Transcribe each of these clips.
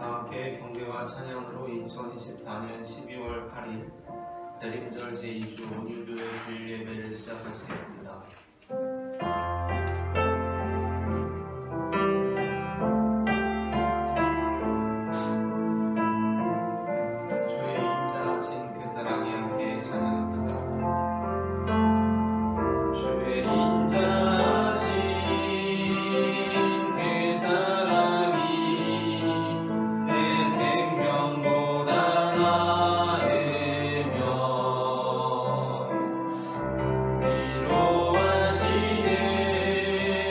다 함께 경배와 찬양으로 2024년 12월 8일 대림절 제2주 온유교회 주일 예배를 시작하시겠습니다. 주의 인자하신 그 사랑이 함께 찬양합니다. 주의 인자하신 그 사랑이 내 생명보다 나으며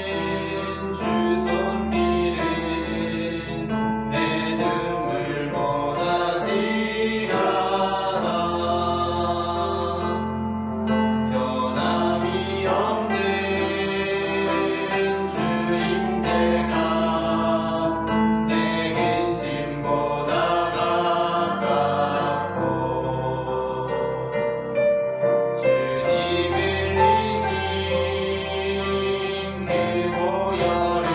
위로하시는 주 손길은 내 눈물보다 진하다. 변함이 없는 주 임재가 내 근심보다 가깝고 주님 흘리신 그 보혈은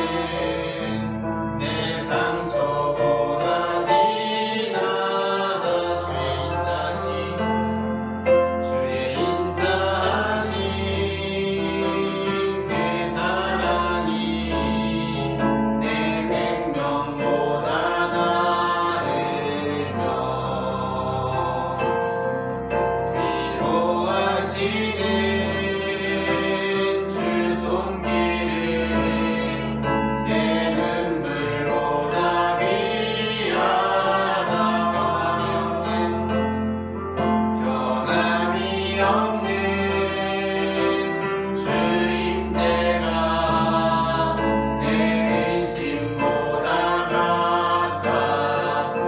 내 상처보다 진하다. 주의 인자하신 그 사랑이 내 생명보다 나으며 위로하시는 주 손길은 내 눈물보다 귀하다. 변함이 없는 주 임재가 내 근심보다 가깝고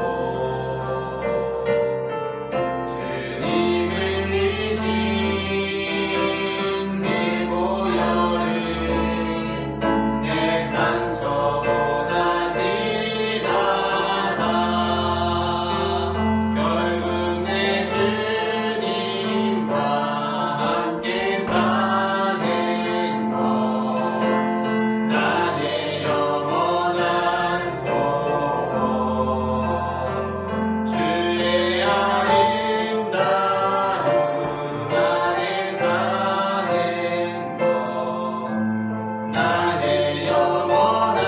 주님 흘리신 그 보혈은 내 상처보다 진하다. 결국 내 주님과 함께 사는 것 나의 영원한 소원. 주의 아름다운 안에 사는 것 나의 영원한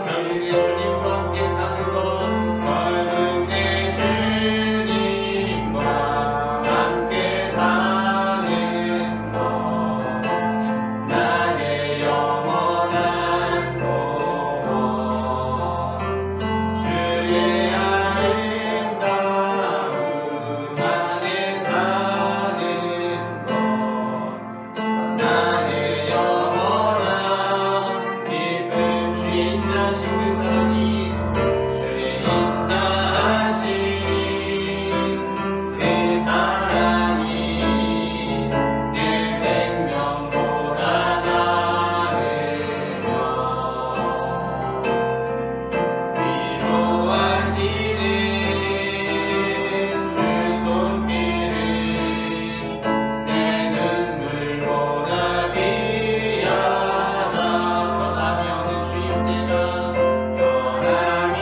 결국 내 주님과 함께 사는 것 결국 내 주님과 함께 사는 것 나의 영원한 소원. 주의 아름다운 안에 사는 것 나의 영원한 기쁨. 주의 인자하신 그 사랑이 주의 인자하신 그 사랑이 내 생명보다 나으며 위로하시는 주 손길은 내 눈물보다 귀하다. 변함이 없는 주 임재가 변함이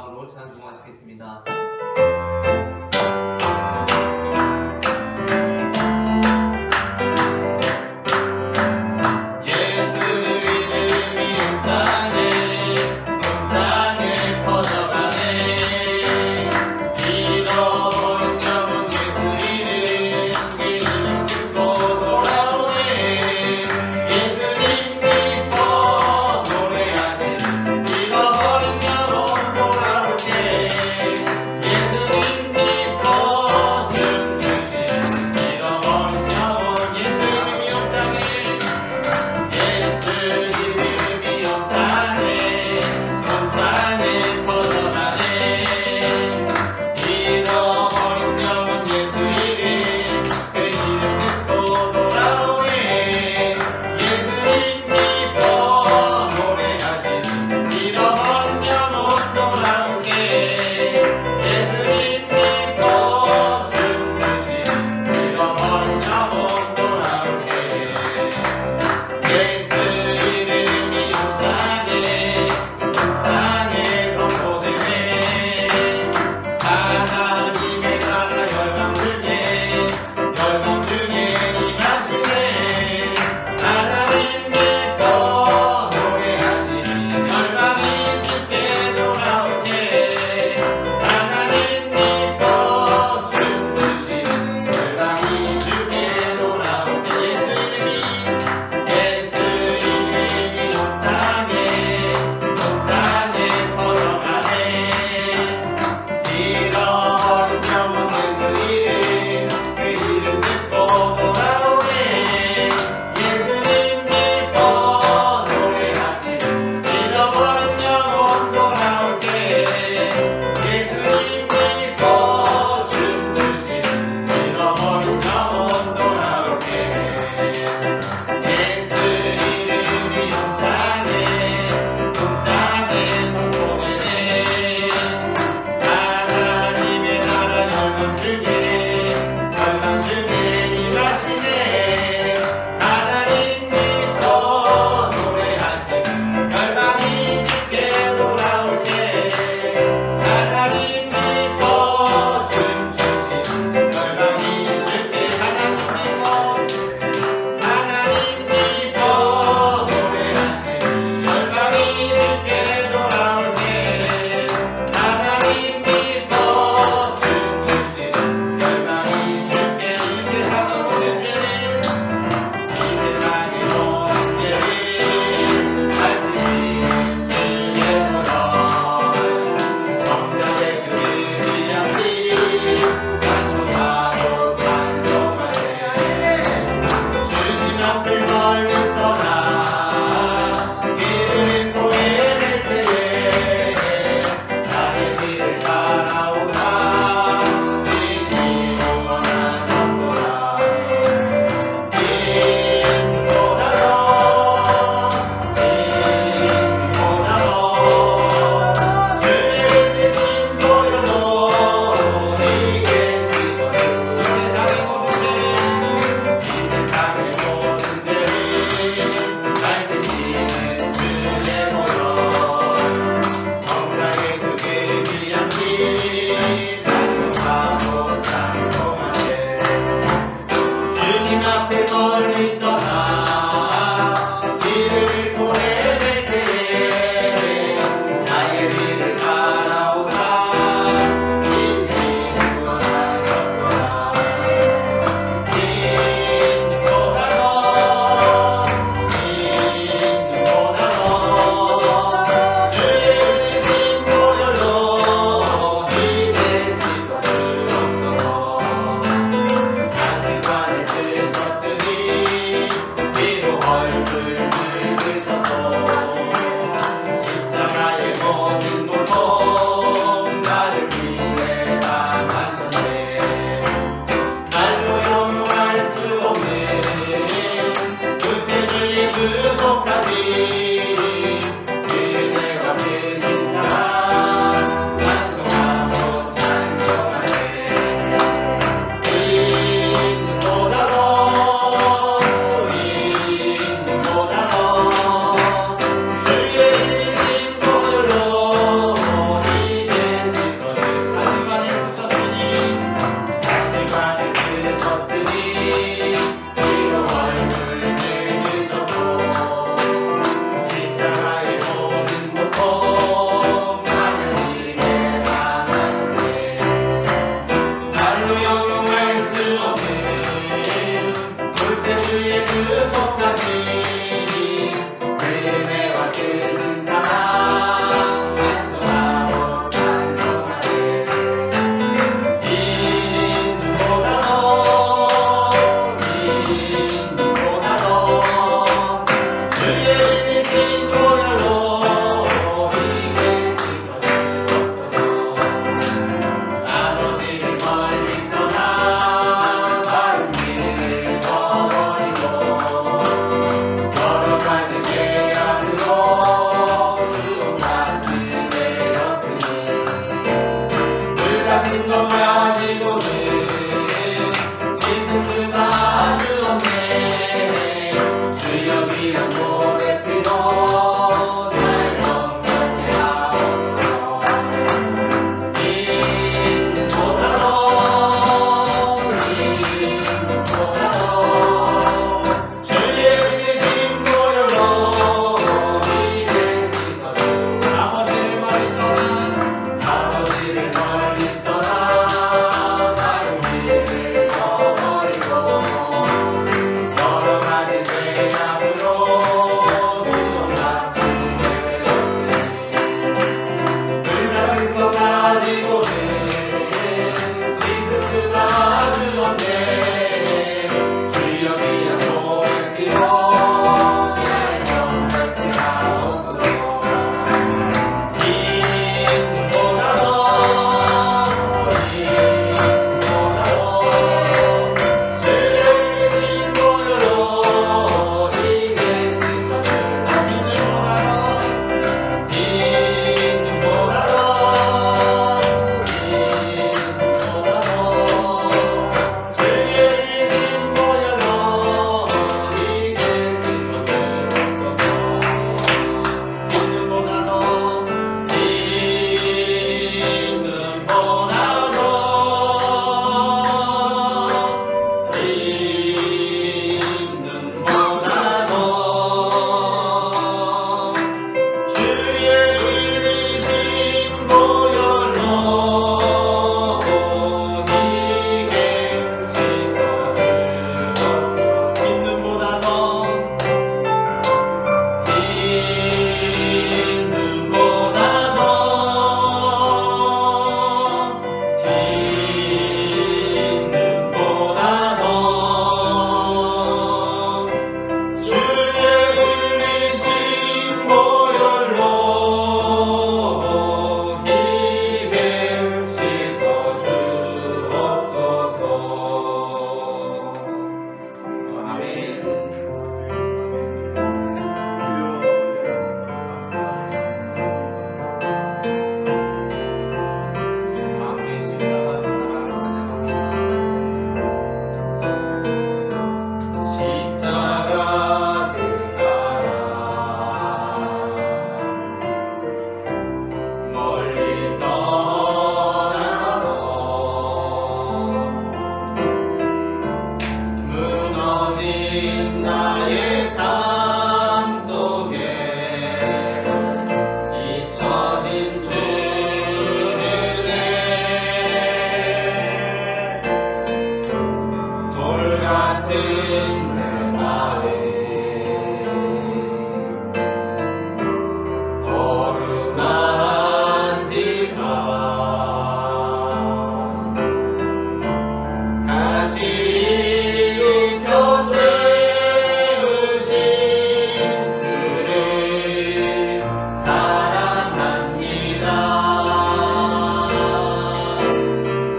마음으로 찬송하시겠습니다.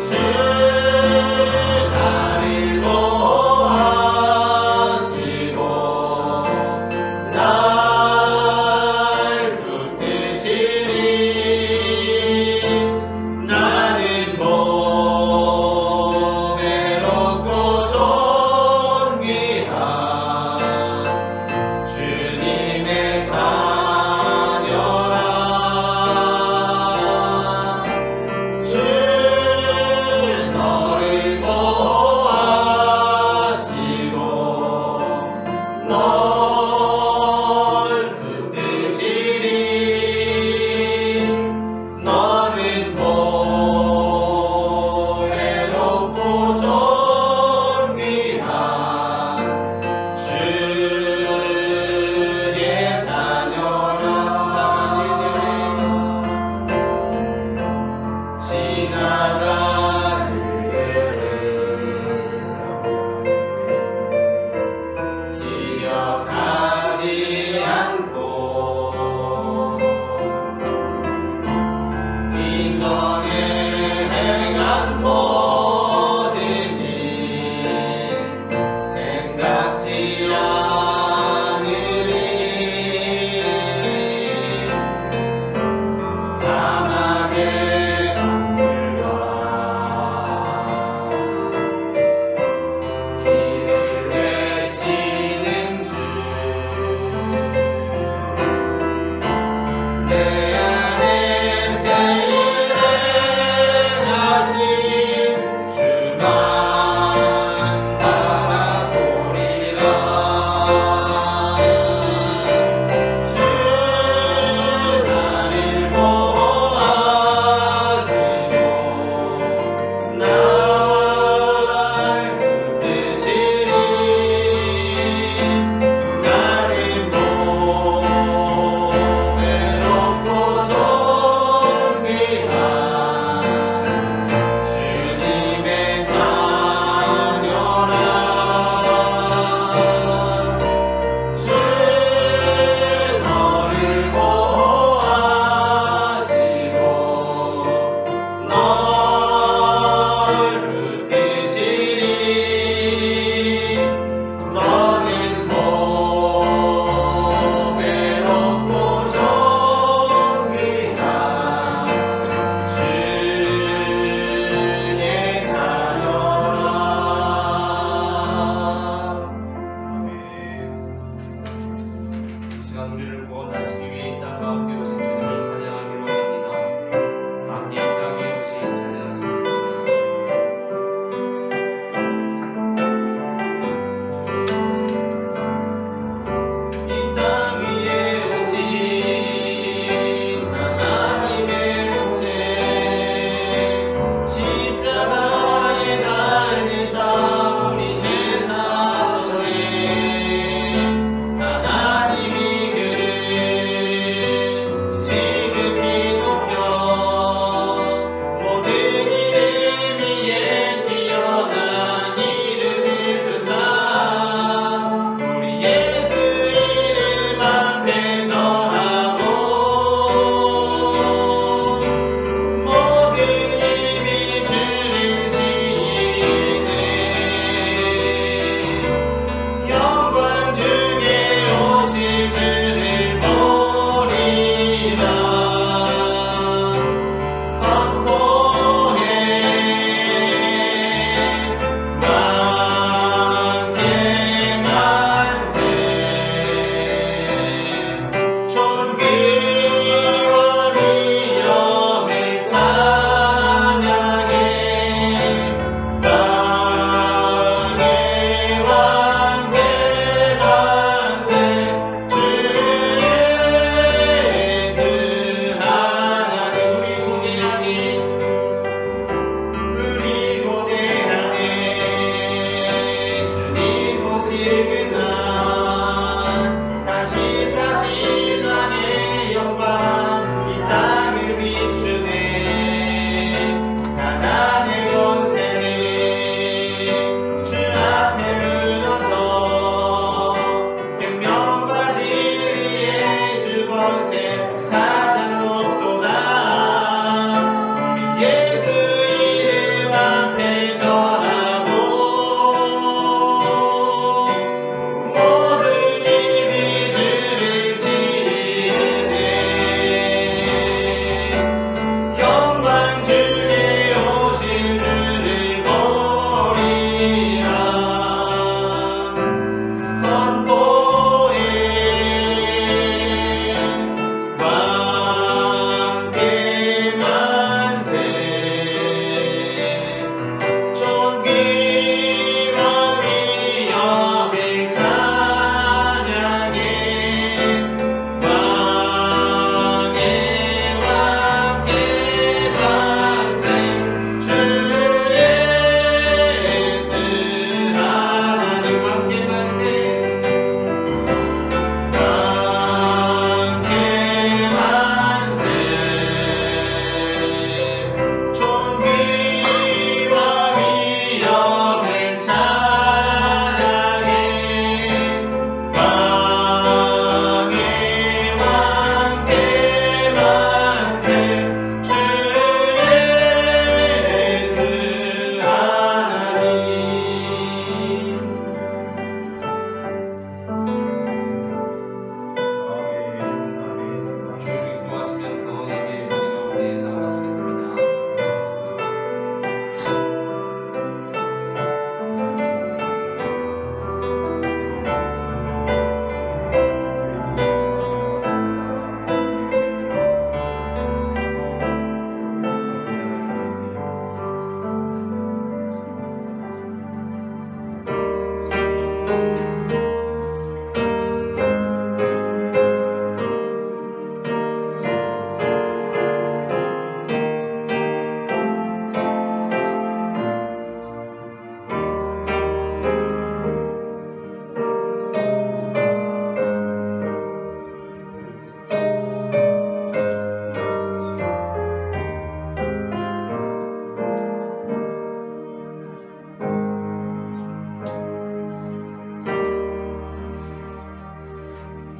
주 나를 보아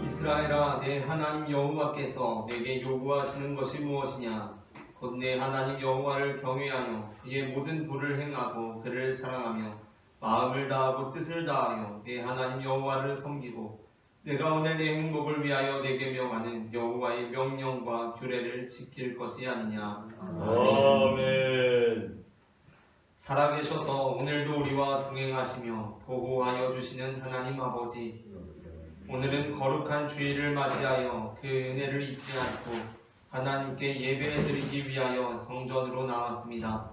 이스라엘아, 내 하나님 여호와께서 내게 요구하시는 것이 무엇이냐? 곧 내 하나님 여호와를 경외하여 그의 모든 도를 행하고 그를 사랑하며 마음을 다하고 뜻을 다하여 내 하나님 여호와를 섬기고 내가 오늘 내 행복을 위하여 내게 명하는 여호와의 명령과 규례를 지킬 것이 아니냐. 아멘. 살아계셔서 오늘도 우리와 동행하시며 보호하여 주시는 하나님 아버지, 오늘은 거룩한 주일을 맞이하여 그 은혜를 잊지 않고 하나님께 예배드리기 위하여 성전으로 나왔습니다.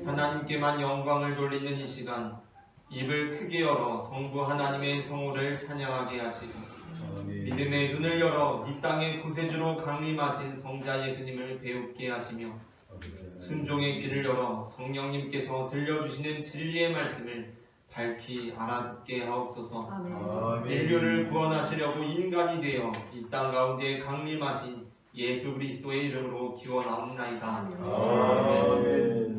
하나님께만 영광을 돌리는 이 시간, 입을 크게 열어 성부 하나님의 성호를 찬양하게 하시고 믿음의 눈을 열어 이 땅의 구세주로 강림하신 성자 예수님을 배우게 하시며 순종의 귀를 열어 성령님께서 들려주시는 진리의 말씀을 밝히 알아듣게 하옵소서. 인류를 구원하시려고 인간이 되어 이 땅 가운데 강림하신 예수 그리스도의 이름으로 기원하옵나이다. 아멘.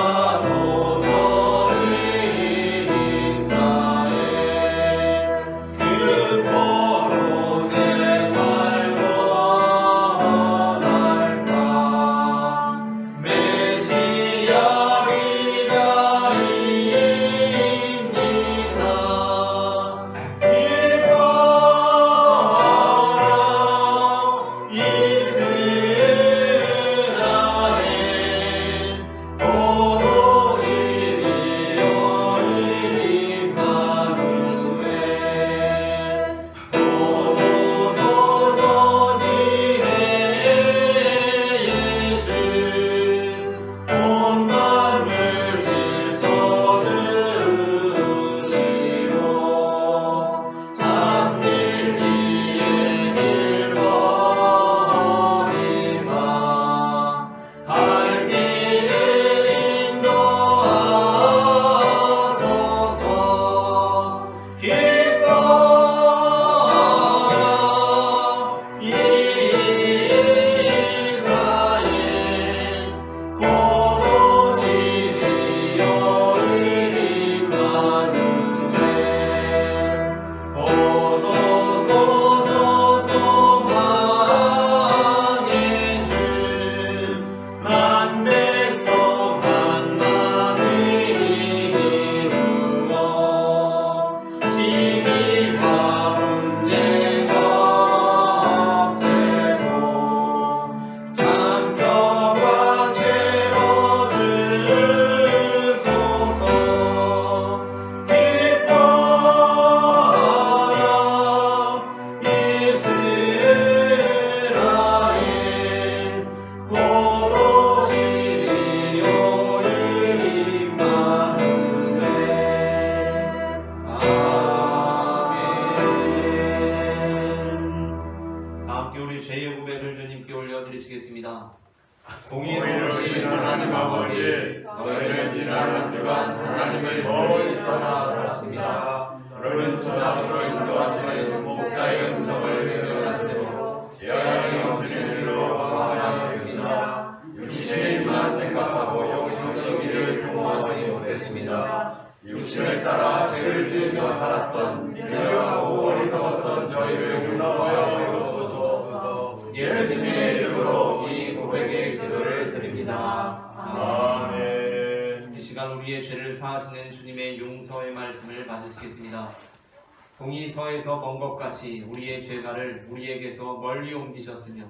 오르하소서 읽으시겠습니다. 공의로우신 하나님 아버지, 저희는 지난 한 주간 하나님을 멀리 떠나 살았습니다. 푸른 초장으로 인도하시는 목자의 음성을 외면한 채로 죄악이 넘치는 길로 방황하였습니다. 육신의 일만 생각하고 영적인 길을 통하지 못했습니다. 육신을 따라 죄를 지으며 살았던 미련하고 어리석었던 저희를 용서하여 주옵소서. 예수님의 이름으로 이 고백의 기도를 드립니다. 아멘. 이 시간 우리의 죄를 사하시는 주님의 용서의 말씀을 받으시겠습니다. 동이 서에서 먼 것 같이 우리의 죄가를 우리에게서 멀리 옮기셨으며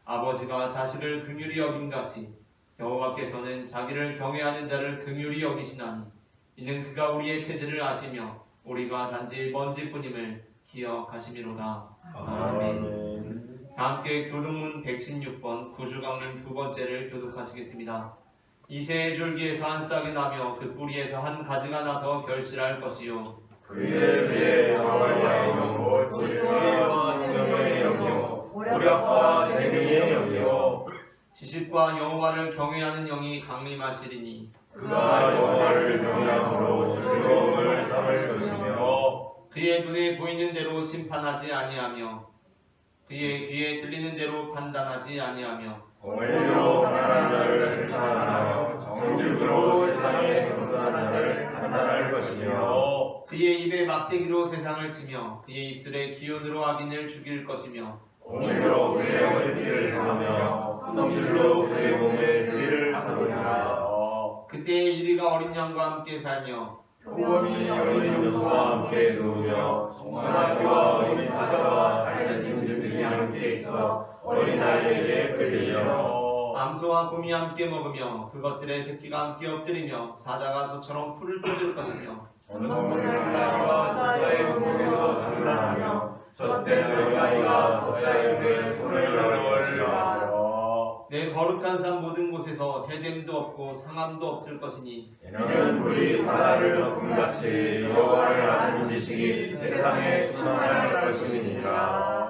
아버지가 자식을 긍휼히 여김같이 여호와께서는 자기를 경외하는 자를 긍휼히 여기시나니 이는 그가 우리의 체질을 아시며 우리가 단지 먼지뿐임을 기억하심이로다. 아멘. 다함께 교동문 116번 구주강림 두 번째를 교독하시겠습니다. 이새의 줄기에서 한 싹이 나며 그 뿌리에서 한 가지가 나서 결실할 것이요 그의 위에 여호와의 영고 지혜와 능력의 영이요 오력과 재능의 영이요 지식과 여호와를 경외하는 영이 강림하시리니 그가 여호와를 경외함으로 즐거움을 삼을 것이며 그의 눈에 보이는 대로 심판하지 아니하며 그의 귀에 들리는 대로 판단하지 아니하며 공의로 가난한 자를 심판하며 정직으로 세상에 거듭난 자를 판단할 것이며 그의 입에 막대기로 세상을 치며 그의 입술에 기운으로 악인을 죽일 것이며 공의로 그의 어깨를 사며 성실로 그의 몸에 피를 사느니라. 그때의 이리가 어린 양과 함께 살며 표범이 어린 염소와 함께 누우며 소나기와 어린 사자와 살찐 짐승이 함께 있어 어린아이에게 끌리며 암소와 곰이 함께 먹으며 그것들의 새끼가 함께 엎드리며 사자가 소처럼 풀을 뜯을 것이며 전동물의 어린아이가 소사의 목에서 산란하며 젖된 어린아이가 소사의 물에 손을 넣을 것이라. 내 거룩한 산 모든 곳에서 해됨도 없고 상함도 없을 것이니 이는 우리 바다를 덮음같이 여호와를 아는 지식이 세상에 충만할 것이니라.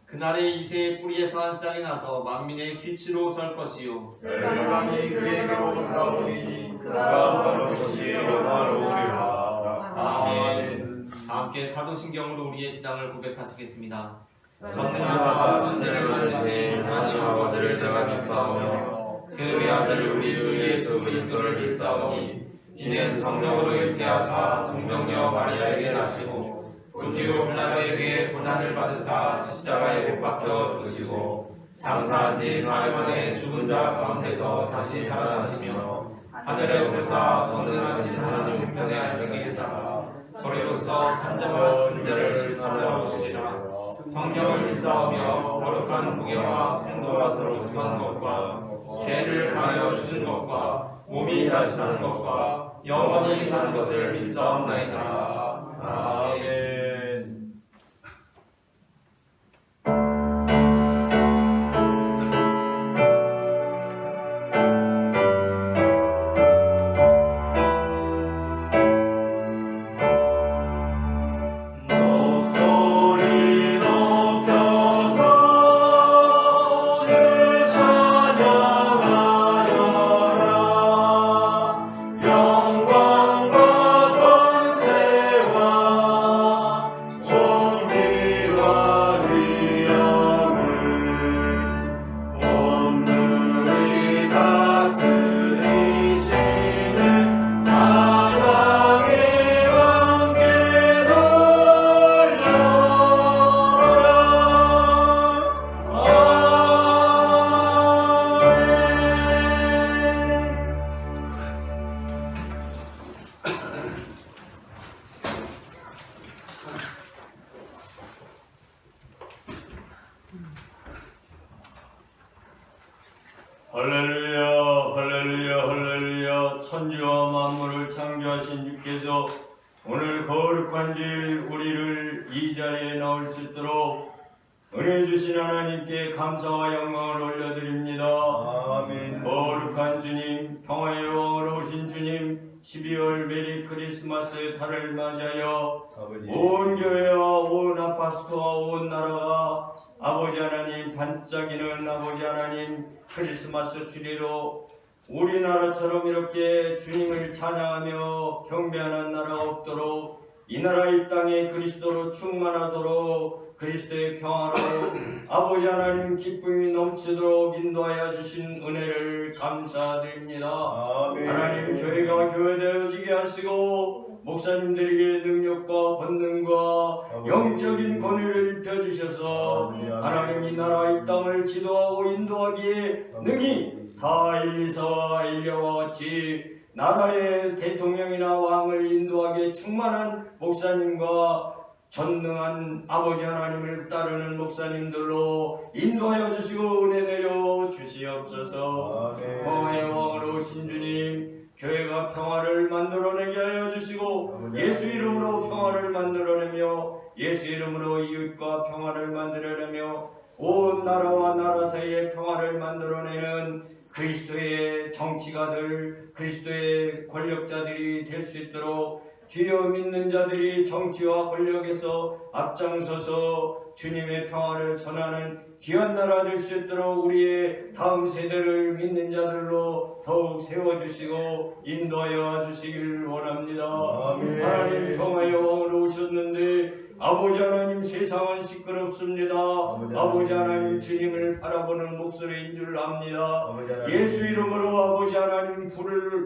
그날에 이새의 뿌리에서 한 쌍이 나서 만민의 기치로 설 것이요 열방이 그에게로 돌아오니 그가 바로시 영화로우리라. 아멘. 함께 사도신경으로 우리의 신앙을 고백하시겠습니다. 전능하사 천지를 만드신 하나님 아버지를 내가 믿사오며 그 외아들 우리 주 예수 그리스도를 믿사오니 이는 성령으로 잉태하사 동정녀 마리아에게 나시고 본디오 빌라도에게 고난을 받으사 십자가에 못 박혀 죽으시고 장사한 지 사흘 만에 죽은 자 가운데서 다시 살아나시며 하늘에 오르사 전능하신 하나님 우편에 앉아 계시다가 저리로서 산자와 죽은 자를 심판하러 오시리라. 성령을 믿사오며 거룩한 무게와 성도가 서로 교통하는 것과 죄를 사하여 주신 것과 몸이 다시 사는 것과 영원히 사는 것을 믿사옵나이다. 아멘. 할렐루야 할렐루야 할렐루야. 천지와 만물을 창조하신 주께서 오늘 거룩한 주일 우리를 이 자리에 나올 수 있도록 은혜 주신 하나님께 감사와 영광을 올려드립니다. 아멘. 거룩한 주님, 평화의 왕으로 오신 주님, 12월 메리 크리스마스의 달을 맞이하여 아버지 온 교회와 온 아파트와 온 나라가 아버지 하나님 반짝이는 아버지 하나님 크리스마스 주리로 우리나라처럼 이렇게 주님을 찬양하며 경배하는 나라가 없도록 이 나라 이 땅에 그리스도로 충만하도록 그리스도의 평화로 아버지 하나님 기쁨이 넘치도록 인도하여 주신 은혜를 감사드립니다. 아멘. 하나님 교회가 교회되어지게 하시고 목사님들에게 능력과 권능과 영적인 권위를 입혀주셔서 하나님 이 나라 이 땅을 지도하고 인도하기에 능히 다 엘리사와 엘리야와 같이 나라의 대통령이나 왕을 인도하기에 충만한 목사님과 전능한 아버지 하나님을 따르는 목사님들로 인도하여 주시고 은혜 내려 주시옵소서. 평화의 왕으로 오신 주님 교회가 평화를 만들어내게 하여 주시고 예수 이름으로 평화를 만들어내며 예수 이름으로 이웃과 평화를 만들어내며 온 나라와 나라 사이의 평화를 만들어내는 그리스도의 정치가들, 그리스도의 권력자들이 될 수 있도록 주여 믿는 자들이 정치와 권력에서 앞장서서 주님의 평화를 전하는 귀한 나라 될 수 있도록 우리의 다음 세대를 믿는 자들로 더욱 세워주시고 인도하여 주시길 원합니다. 아멘. 하나님 평화의 왕으로 오셨는데 아버지 하나님 세상은 시끄럽습니다. 아버지 하나님 주님을 바라보는 목소리인 줄 압니다. 예수 이름으로 아버지 하나님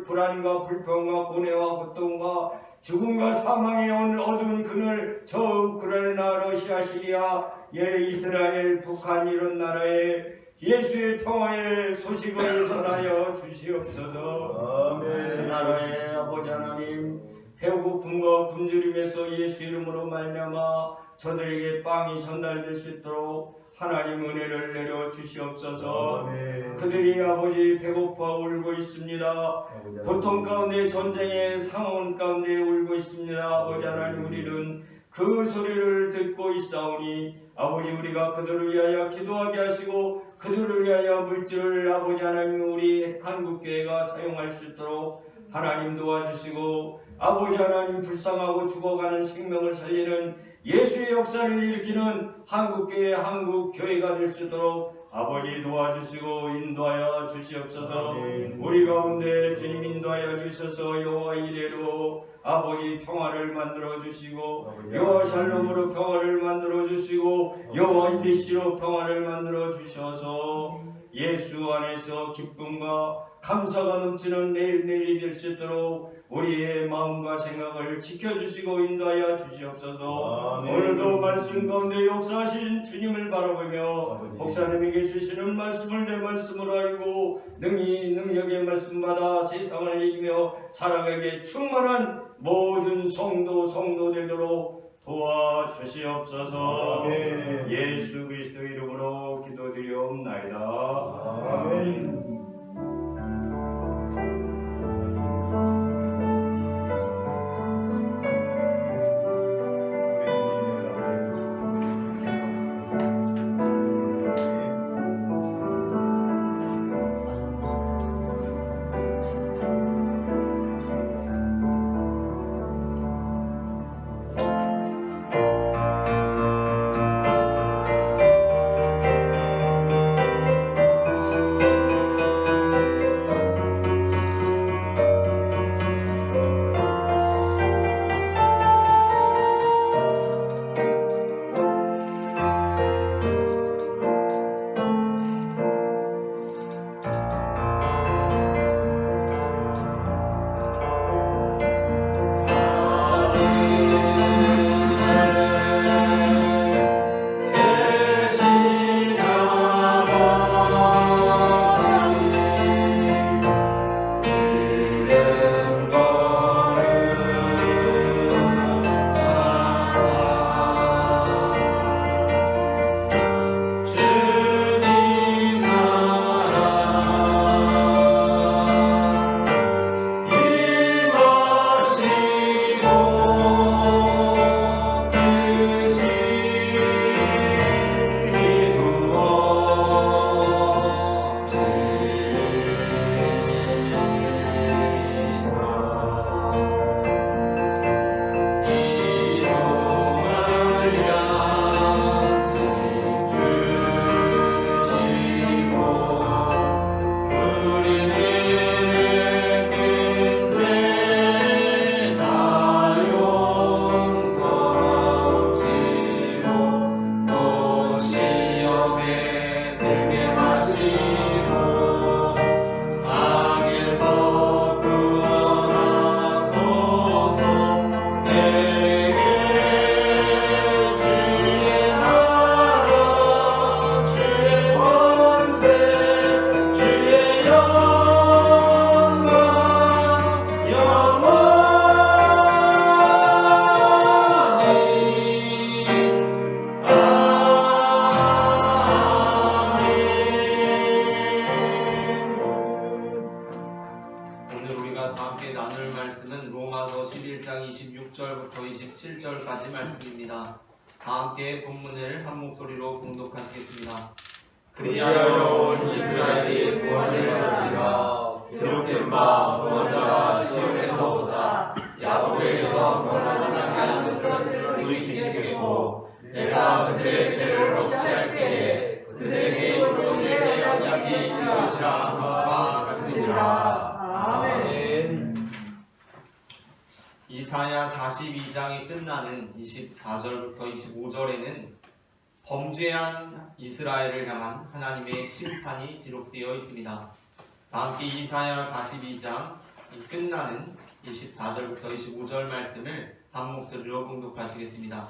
불안과 불평과 고뇌와 고통과 죽음과 사망의 어두운 그늘 저 우크라이나 러시아 시리아 이스라엘 북한 이런 나라에 예수의 평화의 소식을 전하여 주시옵소서. 그 나라의 아버지 하나님 배고픔과 굶주림에서 예수 이름으로 말미암아 저들에게 빵이 전달될 수 있도록 하나님 은혜를 내려 주시옵소서. 그들이 아버지 배고파 울고 있습니다. 고통 가운데 전쟁의 상황 가운데 울고 있습니다. 아버지 하나님 우리는 그 소리를 듣고 있사오니 아버지 우리가 그들을 위하여 기도하게 하시고 그들을 위하여 물질을 아버지 하나님 우리 한국교회가 사용할 수 있도록 하나님 도와주시고 아버지 하나님 불쌍하고 죽어가는 생명을 살리는 예수의 역사를 일으키는 한국교회 한국교회가 될 수 있도록 아버지 도와주시고 인도하여 주시옵소서. 우리 가운데 주님 인도하여 주셔서 여호와 이레로 아버지 평화를 만들어 주시고 여호와 샬롬으로 평화를 만들어 주시고 여호와 니시로 평화를 만들어 주셔서 예수 안에서 기쁨과 감사가 넘치는 매일매일이 될 수 있도록 우리의 마음과 생각을 지켜주시고 인도하여 주시옵소서. 오늘도 말씀 가운데 역사하신 주님을 바라보며 목사님에게 주시는 말씀을 내 말씀으로 알고 능히 능력의 말씀 받아 세상을 이기며 살아가게 충만한 모든 성도 되도록 도와주시옵소서. 예수 그리스도 이름으로 기도드리옵나이다. 아멘. 7절까지 말씀입니다. 다 함께 본문을 한 목소리로 봉독하시겠습니다. 그리하여 이스라엘이 구원을 받으리라. 기록된 바 구원자가 시온에서 오사 야곱에게서 변함하지 않은 것을 누리시겠고 내가 그들의 죄를 없이 할 때에 그들에게 구원의 언약이 일 것이라 함과 같으니라. 아멘. 이사야 42장이 끝나는 24절부터 25절에는 범죄한 이스라엘을 향한 하나님의 심판이 기록되어 있습니다. 다음께 이사야 42장이 끝나는 24절부터 25절 말씀을 한 목소리로 봉독하시겠습니다.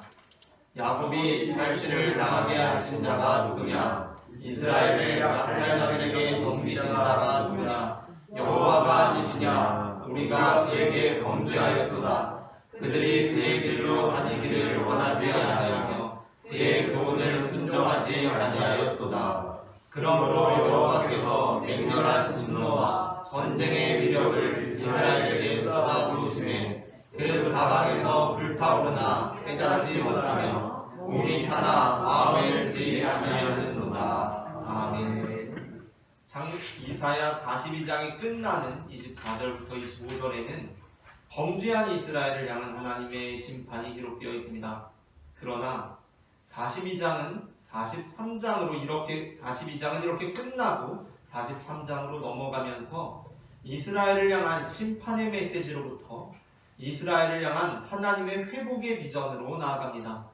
야곱이 탈취를 당하게 하신 자가 누구냐? 이스라엘을 약탈 자들에게 넘기신 자가 누구냐? 여호와가 아니시냐? 우리가 그에게 범죄하였도다. 그들이 그의 길로 다니기를 원하지 아니하며 그의 교훈을 순종하지 아니하였도다. 그러므로 여호와께서 맹렬한 진노와 전쟁의 위력을 이스라엘에게 쏟아부으시매 그 사방에서 불타오르나 깨닫지 못하며 몸이 타나 마음에 들지 아니하였도다. 아멘. 이사야 42장이 끝나는 24절부터 25절에는 범죄한 이스라엘을 향한 하나님의 심판이 기록되어 있습니다. 그러나 42장은 43장으로 이렇게 42장은 이렇게 끝나고 43장으로 넘어가면서 이스라엘을 향한 심판의 메시지로부터 이스라엘을 향한 하나님의 회복의 비전으로 나아갑니다.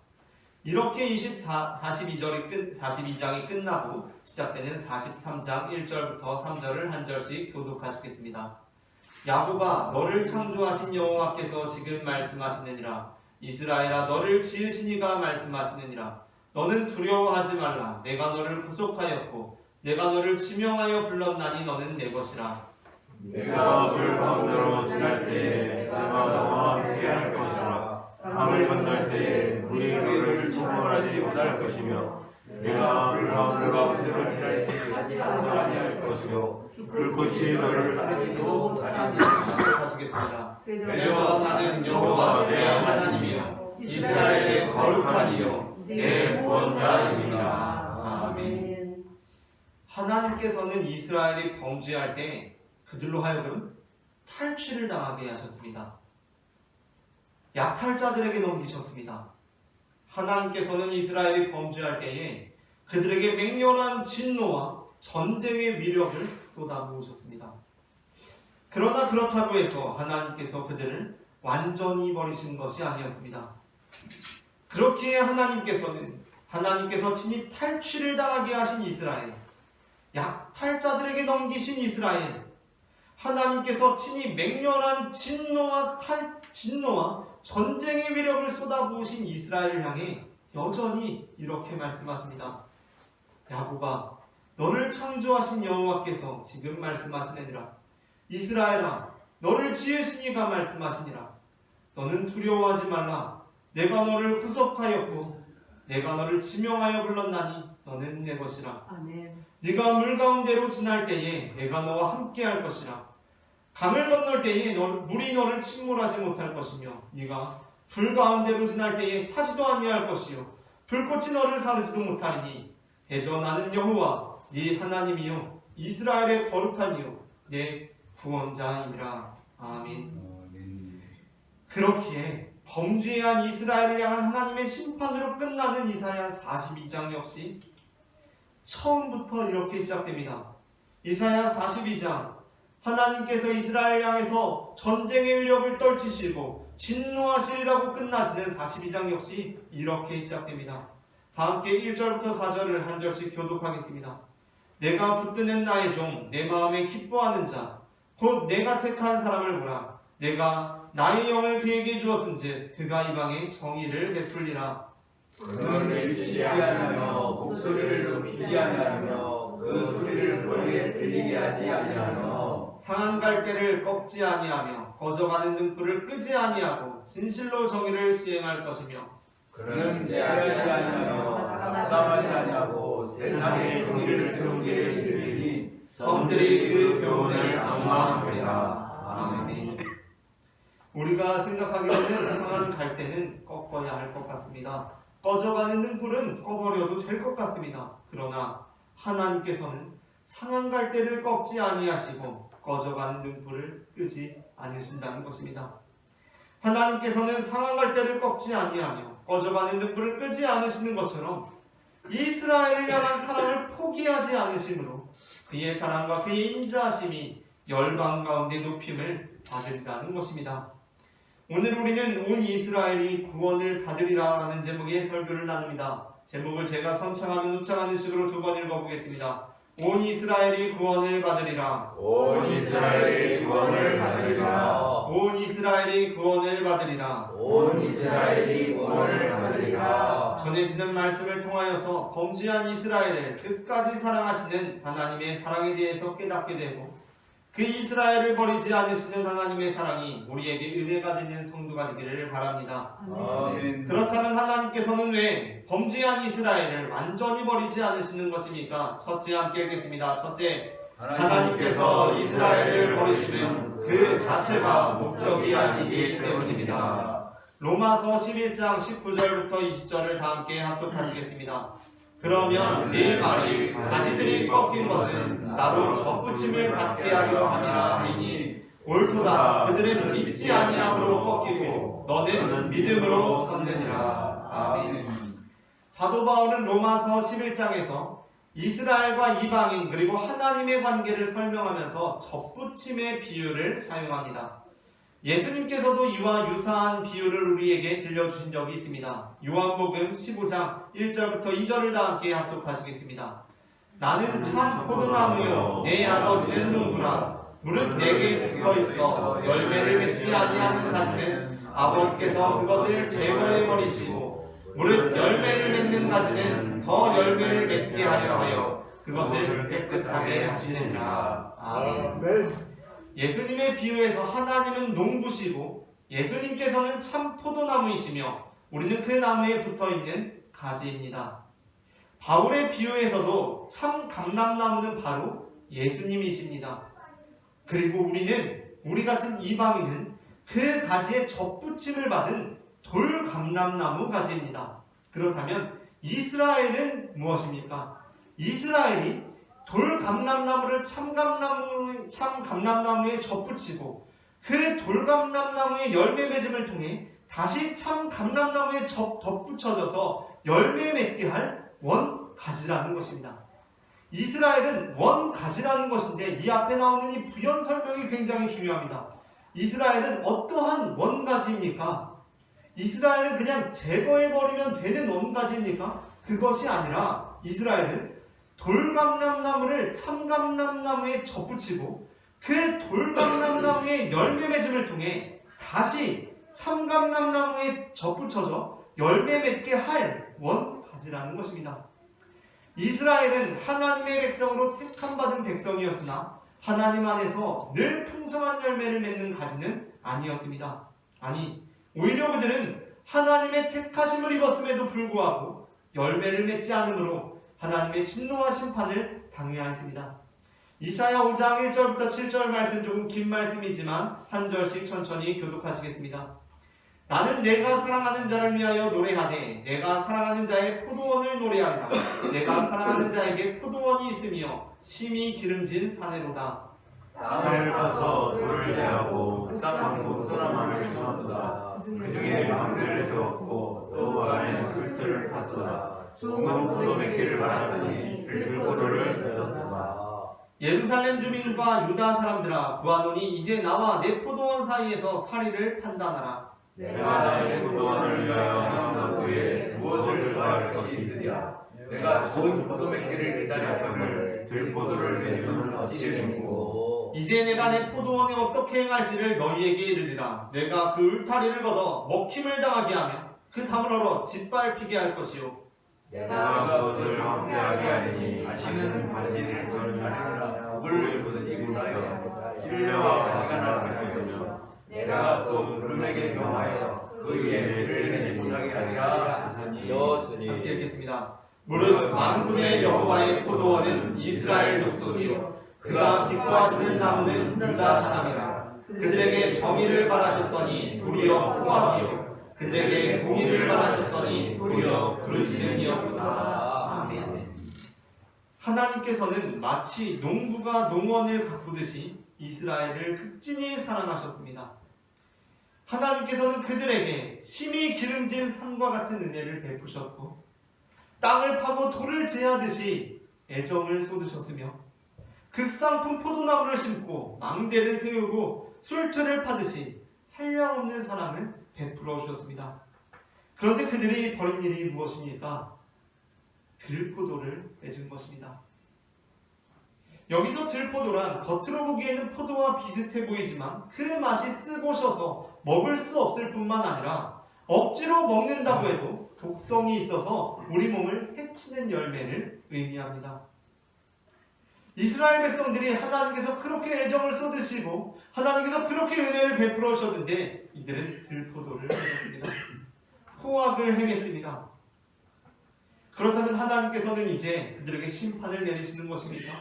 이렇게 42장이 끝나고 시작되는 43장 1절부터 3절을 한 절씩 교독하시겠습니다. 야곱아 너를 창조하신 여호와께서 지금 말씀하시느니라. 이스라엘아 너를 지으신 이가 말씀하시느니라. 너는 두려워하지 말라. 내가 너를 구속하였고 내가 너를 지명하여 불렀나니 너는 내 것이라. 내가 물 가운데로 지날 때에 내가 너와 함께할 것이라. 강을 건널 때에 물이 너를 침몰하지 못할 것이며 내가 물 가운데로 지날 때에 가지 아니할 것이요 불꽃이 너를 살리지도 아니하리라. 하시겠습니다. 왜냐하면 나는 여호와 내 하나님이요 이스라엘의 거룩한 이요 내 구원자입니다. 아멘. 하나님께서는 이스라엘이 범죄할 때 그들로 하여금 탈취를 당하게 하셨습니다. 약탈자들에게 넘기셨습니다. 하나님께서는 이스라엘이 범죄할 때에 그들에게 맹렬한 진노와 전쟁의 위력을 쏟아부으셨습니다. 그러나 그렇다고 해서 하나님께서 그들을 완전히 버리신 것이 아니었습니다. 그렇기에 하나님께서 친히 탈취를 당하게 하신 이스라엘, 약탈자들에게 넘기신 이스라엘, 하나님께서 친히 맹렬한 진노와 전쟁의 위력을 쏟아부으신 이스라엘을 향해 여전히 이렇게 말씀하십니다. 야곱아 너를 창조하신 여호와께서 지금 말씀하시느니라. 이스라엘아 너를 지으신 이가 말씀하시니라. 너는 두려워하지 말라. 내가 너를 구속하였고 내가 너를 지명하여 불렀나니 너는 내 것이라. 아멘. 네가 물 가운데로 지날 때에 내가 너와 함께할 것이라. 강을 건널 때에 물이 너를 침몰하지 못할 것이며 네가 불 가운데로 지날 때에 타지도 아니할 것이요 불꽃이 너를 사르지도 못하리니 대저 나는 여호와 네 하나님이요 이스라엘의 거룩한 이요 내 구원자이니라. 아멘. 그렇기에 범죄한 이스라엘을 향한 하나님의 심판으로 끝나는 이사야 42장 역시 처음부터 이렇게 시작됩니다. 이사야 42장 하나님께서 이스라엘 향해서 전쟁의 위력을 떨치시고 진노하시리라고 끝나지는 42장 역시 이렇게 시작됩니다. 다 함께 1절부터 4절을 한 절씩 교독하겠습니다. 내가 붙드는 나의 종 내 마음에 기뻐하는 자 곧 내가 택한 사람을 보라. 내가 나의 영을 그에게 주었은즉 그가 이방에 정의를 베풀리라. 그는 외치지 아니하며 목소리를 높이지 아니하며 그 소리를 멀리에 들리게 하지 아니하며 상한 갈대를 꺾지 아니하며 거저가는 등불을 끄지 아니하고 진실로 정의를 시행할 것이며 그는 제하지 아니하며 낙담하지 아니하고 세상의 정의를 세우게 이르리니 성들이 그 교훈을 앙망하리라. 아멘. 우리가 생각하기에는 상한 갈대는 꺾어야 할 것 같습니다. 꺼져가는 등불은 꺼버려도 될 것 같습니다. 그러나 하나님께서는 상한 갈대를 꺾지 아니하시고 꺼져가는 등불을 끄지 않으신다는 것입니다. 하나님께서는 상한 갈대를 꺾지 아니하며 꺼져가는 등불을 끄지 않으시는 것처럼 이스라엘을 향한 사랑을 포기하지 않으심으로 그의 사랑과 그의 인자하심이 열방 가운데 높임을 받으리라는 것입니다. 오늘 우리는 온 이스라엘이 구원을 받으리라 하는 제목의 설교를 나눕니다. 제목을 제가 선창하면 우창하는 식으로 두 번 읽어보겠습니다. 온 이스라엘이 구원을 받으리라. 온 이스라엘이 구원을 받으리라. 온 이스라엘이 구원을 받으리라. 온 이스라엘이 구원을 받으리라. 전해지는 말씀을 통하여서 범죄한 이스라엘을 끝까지 사랑하시는 하나님의 사랑에 대해서 깨닫게 되고 그 이스라엘을 버리지 않으시는 하나님의 사랑이 우리에게 은혜가 되는 성도가 되기를 바랍니다. 아멘. 그렇다면 하나님께서는 왜 범죄한 이스라엘을 완전히 버리지 않으시는 것입니까? 첫째 함께 읽겠습니다. 첫째, 하나님께서 이스라엘을 버리시면 그 자체가 목적이 아니기 때문입니다. 로마서 11장 19절부터 20절을 다 함께 합독하시겠습니다. 그러면 네 말이 가지들이 꺾인 것은 나로 접붙임을 받게 하려 함이라 하리니 옳도다. 그들은 믿지 아니함으로 꺾이고 너는 믿음으로 섰느니라. 아멘. 사도 바울은 로마서 11장에서 이스라엘과 이방인 그리고 하나님의 관계를 설명하면서 접붙임의 비유를 사용합니다. 예수님께서도 이와 유사한 비유를 우리에게 들려주신 적이 있습니다. 요한복음 15장 1절부터 2절을 다 함께 합독하시겠습니다. 나는 참 포도나무요 내 아버지는 농부라. 무릇 내게 붙어있어 열매를 맺지 아니하는 가지는 아버지께서 그것을 제거해버리시고 무릇 열매를 맺는 가지는 더 열매를 맺게 하려 하여 그것을 깨끗하게 하시느니라. 아멘. 예수님의 비유에서 하나님은 농부시고 예수님께서는 참 포도나무이시며 우리는 그 나무에 붙어있는 가지입니다. 바울의 비유에서도 참 감람나무는 바로 예수님이십니다. 그리고 우리 같은 이방인은 그 가지에 접붙임을 받은 돌감람나무 가지입니다. 그렇다면 이스라엘은 무엇입니까? 이스라엘이 돌감람나무를 참감람나무에 접붙이고 그 돌감람나무의 열매 맺음을 통해 다시 참감람나무에 덧붙여져서 열매 맺게 할 원가지라는 것입니다. 이스라엘은 원가지라는 것인데 이 앞에 나오는 이 부연 설명이 굉장히 중요합니다. 이스라엘은 어떠한 원가지입니까? 이스라엘은 그냥 제거해버리면 되는 원가지입니까? 그것이 아니라 이스라엘은 돌감람나무를 참감람나무에 접붙이고 그 돌감람나무의 열매 맺음을 통해 다시 참감람나무에 접붙여져 열매 맺게 할 원가지라는 것입니다. 이스라엘은 하나님의 백성으로 택함받은 백성이었으나 하나님 안에서 늘 풍성한 열매를 맺는 가지는 아니었습니다. 아니, 오히려 그들은 하나님의 택하심을 입었음에도 불구하고 열매를 맺지 않으므로 하나님의 진노와 심판을 당해야 했습니다. 이사야 5장 1절부터 7절 말씀 조금 긴 말씀이지만 한 절씩 천천히 교독하시겠습니다. 나는 내가 사랑하는 자를 위하여 노래하되 내가 사랑하는 자의 포도원을 노래하리라. 내가 사랑하는 자에게 포도원이 있으며 심히 기름진 사내로다. 땅을 파서 돌을 대하고 쌍방구 소나무를 심었도다. 그 중에 망대를 세웠고 또 안에 술틀을 팠도다. 좋은 포도 맺기를 바라더니 들포도를 맺었도다. 예루살렘 주민과 유다 사람들아 구하노니 이제 나와 내 포도원 사이에서 사리를 판단하라. 내가 나의 포도원을 위하여 행한 후에 무엇을 더할 것이 있으랴. 내가 좋은 포도 맺기를 기다렸거늘 들포도를 맺으면 어찌 되겠고. 이제 내가 내 포도원에 어떻게 행할지를 너희에게 이르리라. 내가 그 울타리를 걷어 먹힘을 당하게 하며 그 담을 얼어 짓밟히게 할 것이요. 내가 그것을 황폐하게 하리니 가시는 바지를 덜하라. 독을 부수지 못하여 힐레와 가시가 날 것이며 내가 또 구름에게 명하여 그 위에 매를 내지 못하게 하리라 하셨으니. 함께 읽겠습니다. 무릇 만군의 여호와의 포도원은 이스라엘 족속이요 그가 기뻐하시는 나무는 유다 사람이라. 그들에게 정의를 바라셨더니 도리어 포악이요 그들에게 공의를 바라셨더니 도리어 부르짖음이었구나. 아멘. 하나님께서는 마치 농부가 농원을 가꾸듯이 이스라엘을 극진히 사랑하셨습니다. 하나님께서는 그들에게 심히 기름진 산과 같은 은혜를 베푸셨고 땅을 파고 돌을 제하듯이 애정을 쏟으셨으며 극상품 포도나무를 심고 망대를 세우고 술틀을 파듯이 한량없는 사랑을 베풀어 주셨습니다. 그런데 그들이 벌인 일이 무엇입니까? 들포도를 맺은 것입니다. 여기서 들포도란 겉으로 보기에는 포도와 비슷해 보이지만 그 맛이 쓰고 셔서 먹을 수 없을 뿐만 아니라 억지로 먹는다고 해도 독성이 있어서 우리 몸을 해치는 열매를 의미합니다. 이스라엘 백성들이 하나님께서 그렇게 애정을 쏟으시고 하나님께서 그렇게 은혜를 베풀어 주셨는데 이들은 들포도를 맺었습니다. 포악을 행했습니다. 그렇다면 하나님께서는 이제 그들에게 심판을 내리시는 것입니까?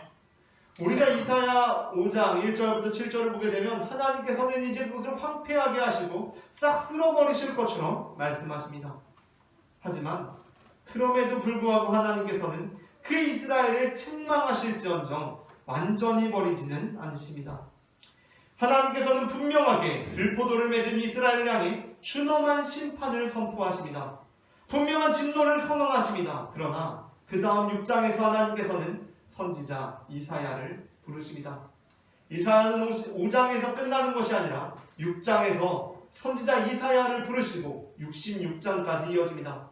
우리가 이사야 5장 1절부터 7절을 보게 되면 하나님께서는 이제 그것을 황폐하게 하시고 싹 쓸어버리실 것처럼 말씀하십니다. 하지만 그럼에도 불구하고 하나님께서는 그 이스라엘을 책망하실지언정 완전히 버리지는 않으십니다. 하나님께서는 분명하게 들포도를 맺은 이스라엘을 향해 준엄한 심판을 선포하십니다. 분명한 진노를 선언하십니다. 그러나 그 다음 6장에서 하나님께서는 선지자 이사야를 부르십니다. 이사야는 5장에서 끝나는 것이 아니라 6장에서 선지자 이사야를 부르시고 66장까지 이어집니다.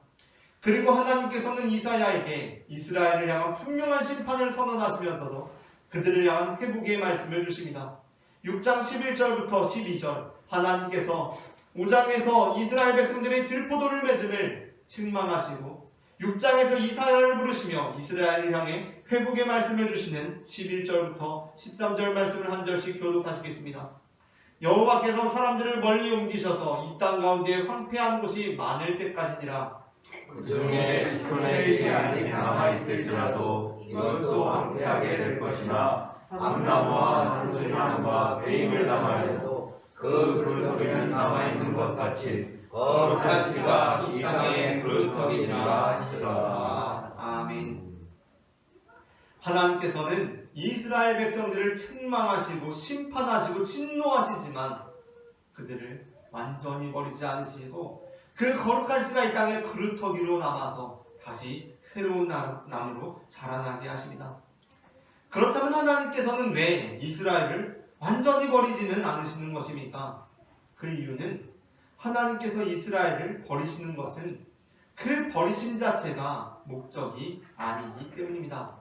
그리고 하나님께서는 이사야에게 이스라엘을 향한 분명한 심판을 선언하시면서도 그들을 향한 회복의 말씀을 주십니다. 6장 11절부터 12절 하나님께서 5장에서 이스라엘 백성들의 들포도를 맺음을 책망하시고 6장에서 이사야를 부르시며 이스라엘을 향해 회복의 말씀을 주시는 11절부터 13절 말씀을 한 절씩 교독하시겠습니다. 여호와께서 사람들을 멀리 옮기셔서 이 땅 가운데 황폐한 곳이 많을 때까지니라. 그 중에 10분의 1이 아직 남아있을지라도 이것도 황폐하게 될 것이나 암나무와 산수나무와 배임을 담아도 그 그루터기는 남아있는 것 같이 거룩한 씨가 이 땅에 그루터기니라 하시더라. 아멘. 하나님께서는 이스라엘 백성들을 책망하시고 심판하시고 진노하시지만 그들을 완전히 버리지 않으시고 그 거룩한 씨가 이 땅에 그루터기로 남아서 다시 새로운 나무로 자라나게 하십니다. 그렇다면 하나님께서는 왜 이스라엘을 완전히 버리지는 않으시는 것입니까? 그 이유는 하나님께서 이스라엘을 버리시는 것은 그 버리심 자체가 목적이 아니기 때문입니다.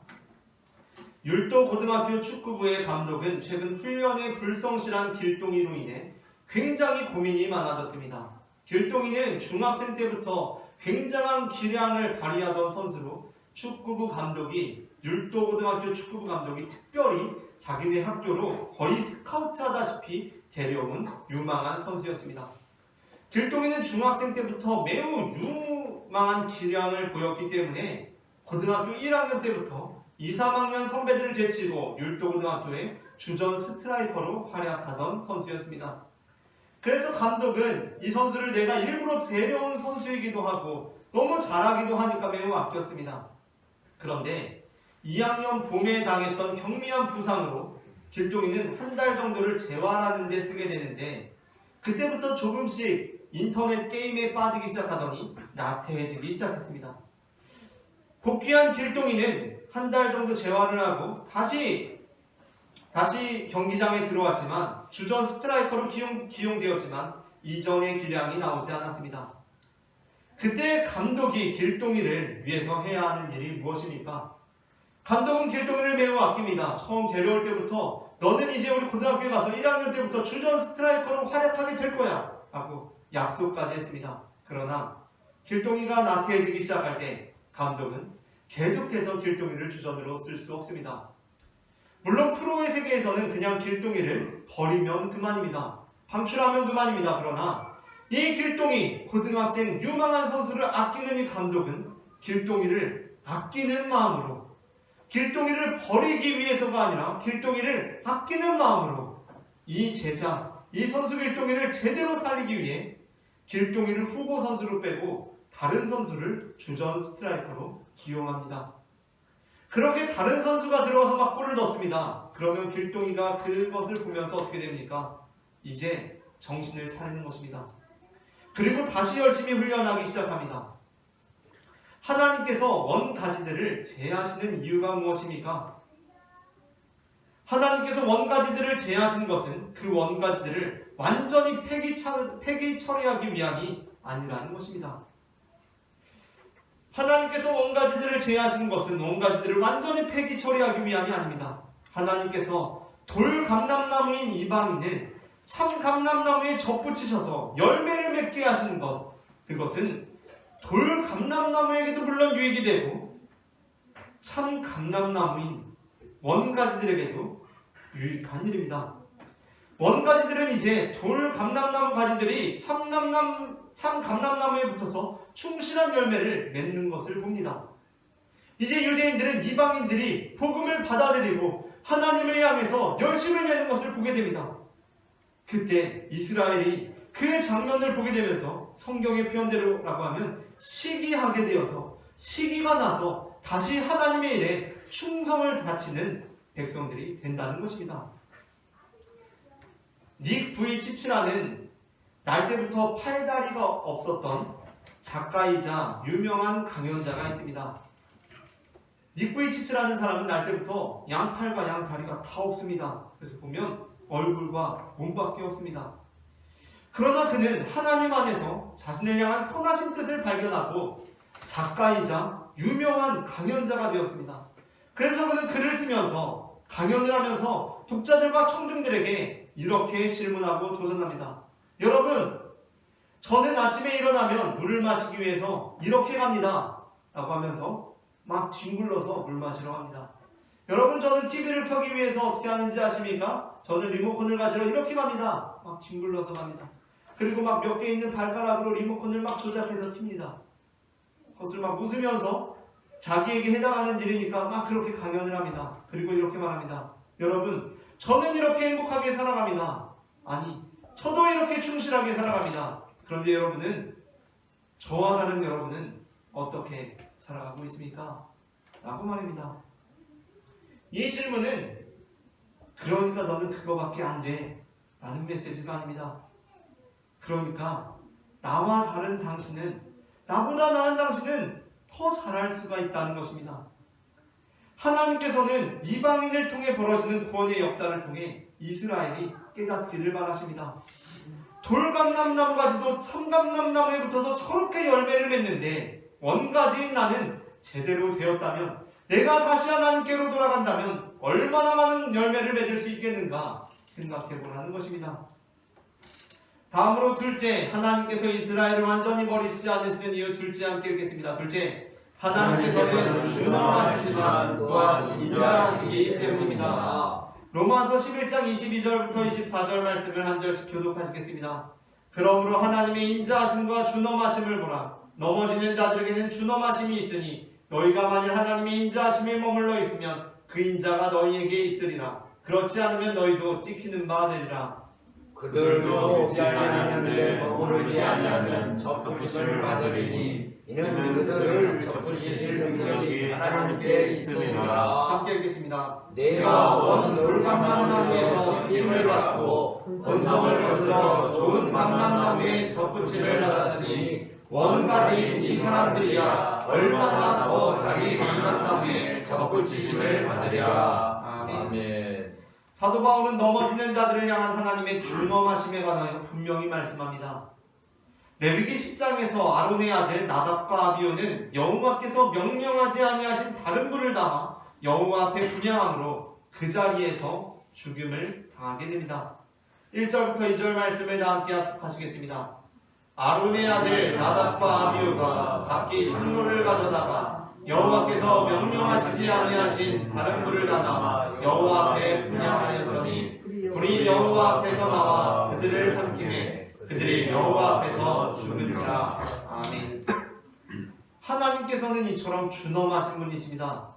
율도 고등학교 축구부의 감독은 최근 훈련에 불성실한 길동이로 인해 굉장히 고민이 많아졌습니다. 길동이는 중학생 때부터 굉장한 기량을 발휘하던 선수로 축구부 감독이 율도고등학교 축구부 감독이 특별히 자기네 학교로 거의 스카우트하다시피 데려온 유망한 선수였습니다. 길동이는 중학생 때부터 매우 유망한 기량을 보였기 때문에 고등학교 1학년 때부터 2, 3학년 선배들을 제치고 율도고등학교의 주전 스트라이커로 활약하던 선수였습니다. 그래서 감독은 이 선수를 내가 일부러 데려온 선수이기도 하고 너무 잘하기도 하니까 매우 아꼈습니다. 그런데 2학년 봄에 당했던 경미한 부상으로 길동이는 한 달 정도를 재활하는 데 쓰게 되는데 그때부터 조금씩 인터넷 게임에 빠지기 시작하더니 나태해지기 시작했습니다. 복귀한 길동이는 한 달 정도 재활을 하고 다시 경기장에 들어왔지만 주전 스트라이커로 기용되었지만 이전의 기량이 나오지 않았습니다. 그때 감독이 길동이를 위해서 해야 하는 일이 무엇입니까? 감독은 길동이를 매우 아낍니다. 처음 데려올 때부터 너는 이제 우리 고등학교에 가서 1학년 때부터 주전 스트라이커로 활약하게 될 거야 하고 약속까지 했습니다. 그러나 길동이가 나태해지기 시작할 때 감독은 계속해서 길동이를 주전으로 쓸 수 없습니다. 물론 프로의 세계에서는 그냥 길동이를 버리면 그만입니다. 방출하면 그만입니다. 그러나 이 길동이 고등학생 유망한 선수를 아끼는 이 감독은 길동이를 아끼는 마음으로 길동이를 버리기 위해서가 아니라 길동이를 아끼는 마음으로 이 제자, 이 선수 길동이를 제대로 살리기 위해 길동이를 후보 선수로 빼고 다른 선수를 주전 스트라이커로 기용합니다. 그렇게 다른 선수가 들어와서 막 골을 넣습니다. 그러면 길동이가 그것을 보면서 어떻게 됩니까? 이제 정신을 차리는 것입니다. 그리고 다시 열심히 훈련하기 시작합니다. 하나님께서 원가지들을 제하시는 이유가 무엇입니까? 하나님께서 원가지들을 제하신 것은 그 원가지들을 완전히 폐기 처리하기 위함이 아니라는 것입니다. 하나님께서 원가지들을 제하신 것은 원가지들을 완전히 폐기 처리하기 위함이 아닙니다. 하나님께서 돌감람나무인 이방인을 참감람나무에 접붙이셔서 열매를 맺게 하시는 것, 그것은 돌감람나무에게도 물론 유익이 되고 참감람나무인 원가지들에게도 유익한 일입니다. 원가지들은 이제 돌감람나무 가지들이 참감람나무에 붙어서 충실한 열매를 맺는 것을 봅니다. 이제 유대인들은 이방인들이 복음을 받아들이고 하나님을 향해서 열심을 내는 것을 보게 됩니다. 그때 이스라엘이 그 장면을 보게 되면서 성경의 표현대로라고 하면 시기하게 되어서 시기가 나서 다시 하나님의 일에 충성을 바치는 백성들이 된다는 것입니다. 닉 부이치치라는 날 때부터 팔다리가 없었던 작가이자 유명한 강연자가 있습니다. 닉 부이치치라는 사람은 날 때부터 양팔과 양다리가 다 없습니다. 그래서 보면 얼굴과 몸밖에 없습니다. 그러나 그는 하나님 안에서 자신을 향한 선하신 뜻을 발견하고 작가이자 유명한 강연자가 되었습니다. 그래서 그는 글을 쓰면서 강연을 하면서 독자들과 청중들에게 이렇게 질문하고 도전합니다. 여러분, 저는 아침에 일어나면 물을 마시기 위해서 이렇게 갑니다 라고 하면서 막 뒹굴러서 물 마시러 갑니다. 여러분, 저는 TV를 켜기 위해서 어떻게 하는지 아십니까? 저는 리모컨을 가지러 이렇게 갑니다. 막 뒹굴러서 갑니다. 그리고 막 몇 개 있는 발가락으로 리모컨을 막 조작해서 킵니다. 그것을 막 웃으면서 자기에게 해당하는 일이니까 막 그렇게 강연을 합니다. 그리고 이렇게 말합니다. 여러분, 저는 이렇게 행복하게 살아갑니다. 아니, 저도 이렇게 충실하게 살아갑니다. 그런데 여러분은, 저와 다른 여러분은 어떻게 살아가고 있습니까? 라고 말입니다. 이 질문은 그러니까 너는 그거밖에 안 돼 라는 메시지가 아닙니다. 그러니까 나와 다른 당신은, 나보다 나은 당신은 더 잘할 수가 있다는 것입니다. 하나님께서는 이방인을 통해 벌어지는 구원의 역사를 통해 이스라엘이 깨닫기를 바라십니다. 돌감람나무 가지도 참감람나무에 붙어서 저렇게 열매를 맺는데 원가지인 나는 제대로 되었다면, 내가 다시 하나님께로 돌아간다면 얼마나 많은 열매를 맺을 수 있겠는가 생각해 보라는 것입니다. 다음으로 둘째, 하나님께서 이스라엘을 완전히 버리시지 않으시는 이유 둘째 함께 읽겠습니다. 둘째, 하나님께서는 준엄하시지만 또한 인자하시기 때문입니다. 로마서 11장 22절부터 24절 말씀을 한 절씩 교독하시겠습니다. 그러므로 하나님의 인자하심과 준엄하심을 보라. 넘어지는 자들에게는 준엄하심이 있으니 너희가 만일 하나님의 인자하심에 머물러 있으면 그 인자가 너희에게 있으리라. 그렇지 않으면 너희도 찍히는 바 되리라. 그들도 믿지 아니하는데 머무르지 아니하면 접붙이심을 받으리니 이는 그들을 접붙이실 능력이 하나님께 있음이라. 함께 읽겠습니다. 내가 원 돌감람나무에서 책임을 받고 본성을 거슬러 좋은 감람나무에 접붙임을 받았으니 원가지인 이 사람들이야 얼마나 더 자기 감람나무에 접붙이심을 받으리라. 아멘. 사도 바울은 넘어지는 자들을 향한 하나님의 준엄하심에 관하여 분명히 말씀합니다. 레위기 10장에서 아론의 아들 나답과 아비후는 여호와께서 명령하지 아니하신 다른 불을 담아 여호와 앞에 분향함으로 그 자리에서 죽음을 당하게 됩니다. 1절부터 2절 말씀을 다 함께 합독하시겠습니다. 아론의 아들 나답과 아비후가 각기 향로를 가져다가 여호와께서 명령하시지 아니하신 다른 불을 담아 여호와 앞에 분향하였더니 불이 여호와 앞에서 나와 그들을 삼키매 그들이 여호와 앞에서 죽은지라. 아멘. 하나님께서는 이처럼 준엄하신 분이십니다.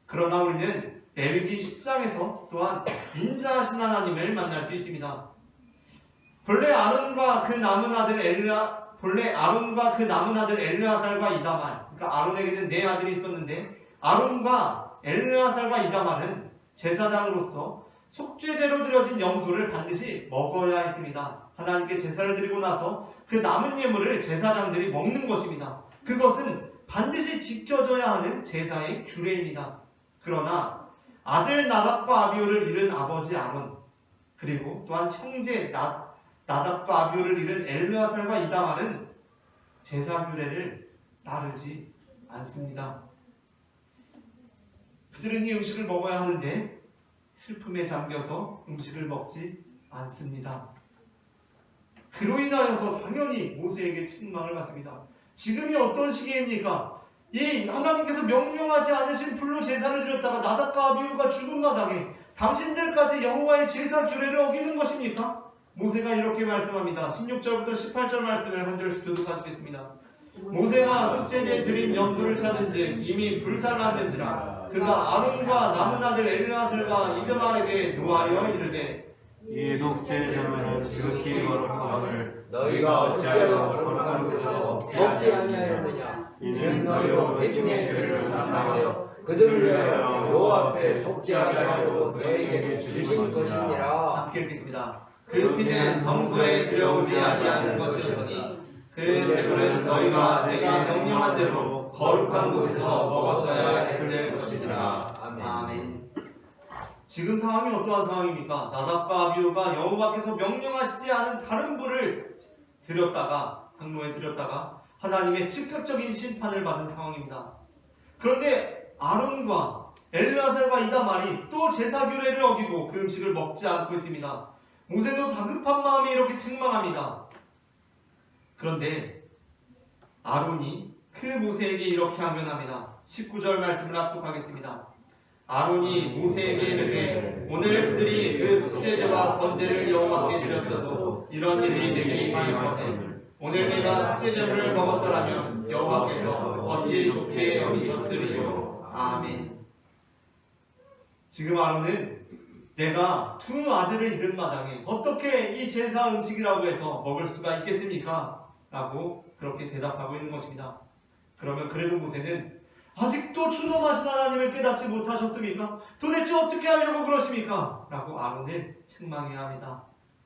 그러나 우리는 레위기 10장에서 또한 인자하신 하나님을 만날 수 있습니다. 본래 아론과 그 남은 아들 엘르아살과 이다말, 그러니까 아론에게는 네 아들이 있었는데 아론과 엘르아살과 이다말은 제사장으로서 속죄제로 드려진 염소를 반드시 먹어야 했습니다. 하나님께 제사를 드리고 나서 그 남은 예물을 제사장들이 먹는 것입니다. 그것은 반드시 지켜져야 하는 제사의 규례입니다. 그러나 아들 나답과 아비후를 잃은 아버지 아론, 그리고 또한 형제 나답과 아비후를 잃은 엘르아살과 이다말은 제사 규례를 따르지 않습니다. 그들은 이 음식을 먹어야 하는데 슬픔에 잠겨서 음식을 먹지 않습니다. 그로 인하여서 당연히 모세에게 책망을 받습니다. 지금이 어떤 시기입니까? 이 하나님께서 명령하지 않으신 불로 제사를 드렸다가 나답과 아비후가 죽은 마당에 당신들까지 여호와의 제사 규례를 어기는 것입니까? 모세가 이렇게 말씀합니다. 16절부터 18절 말씀을 한 절씩 교독하시겠습니다. 모세가 속죄제 드린 염소를 찾은즉 이미 불살랐는지라 그가 아론과 남은 아들 엘르아살과 이드말에게 노하여 이르되 이 속죄제물은 지극히 거룩함을 너희가 어찌하여 거룩한 곳에서 먹지 아니하였느냐? 이는 너희로 대중의 죄를 담당하여 그들을 위하여 여호와 앞에 속죄하게 하려고 너희에게 주신 것이니라. 함께 읽겠습니다. 그 피는 성소에 들여오지 아니하는 것이었으니 그 제물은 너희가 내가 명령한 대로 거룩한 곳에서 먹었어야 했을 것이니라. 아멘. 지금 상황이 어떠한 상황입니까? 나답과 아비후가 여호와께서 명령하시지 않은 다른 불을 드렸다가 항로에 드렸다가 하나님의 즉각적인 심판을 받은 상황입니다. 그런데 아론과 엘르아살과 이다말이 또 제사 규례를 어기고 그 음식을 먹지 않고 있습니다. 모세도 다급한 마음에 이렇게 책망합니다. 그런데 아론이 그 모세에게 이렇게 하면합니다. 19절 말씀을 압독하겠습니다. 아론이 모세에게 이르되 오늘 그들이 그 속죄제와 번제를 여호와께 드렸어도 이런 일이 내게 임하였거든 오늘 내가 속죄제물을 먹었더라면 여호와께서 어찌 좋게 여기셨으리요. 아멘. 지금 아론은 내가 두 아들을 잃은 마당에 어떻게 이 제사 음식이라고 해서 먹을 수가 있겠습니까? 라고 그렇게 대답하고 있는 것입니다. 그러면 그래도 모세는 아직도 준엄하신 하나님을 깨닫지 못하셨습니까? 도대체 어떻게 하려고 그러십니까? 라고 아론을 책망해야 합니다.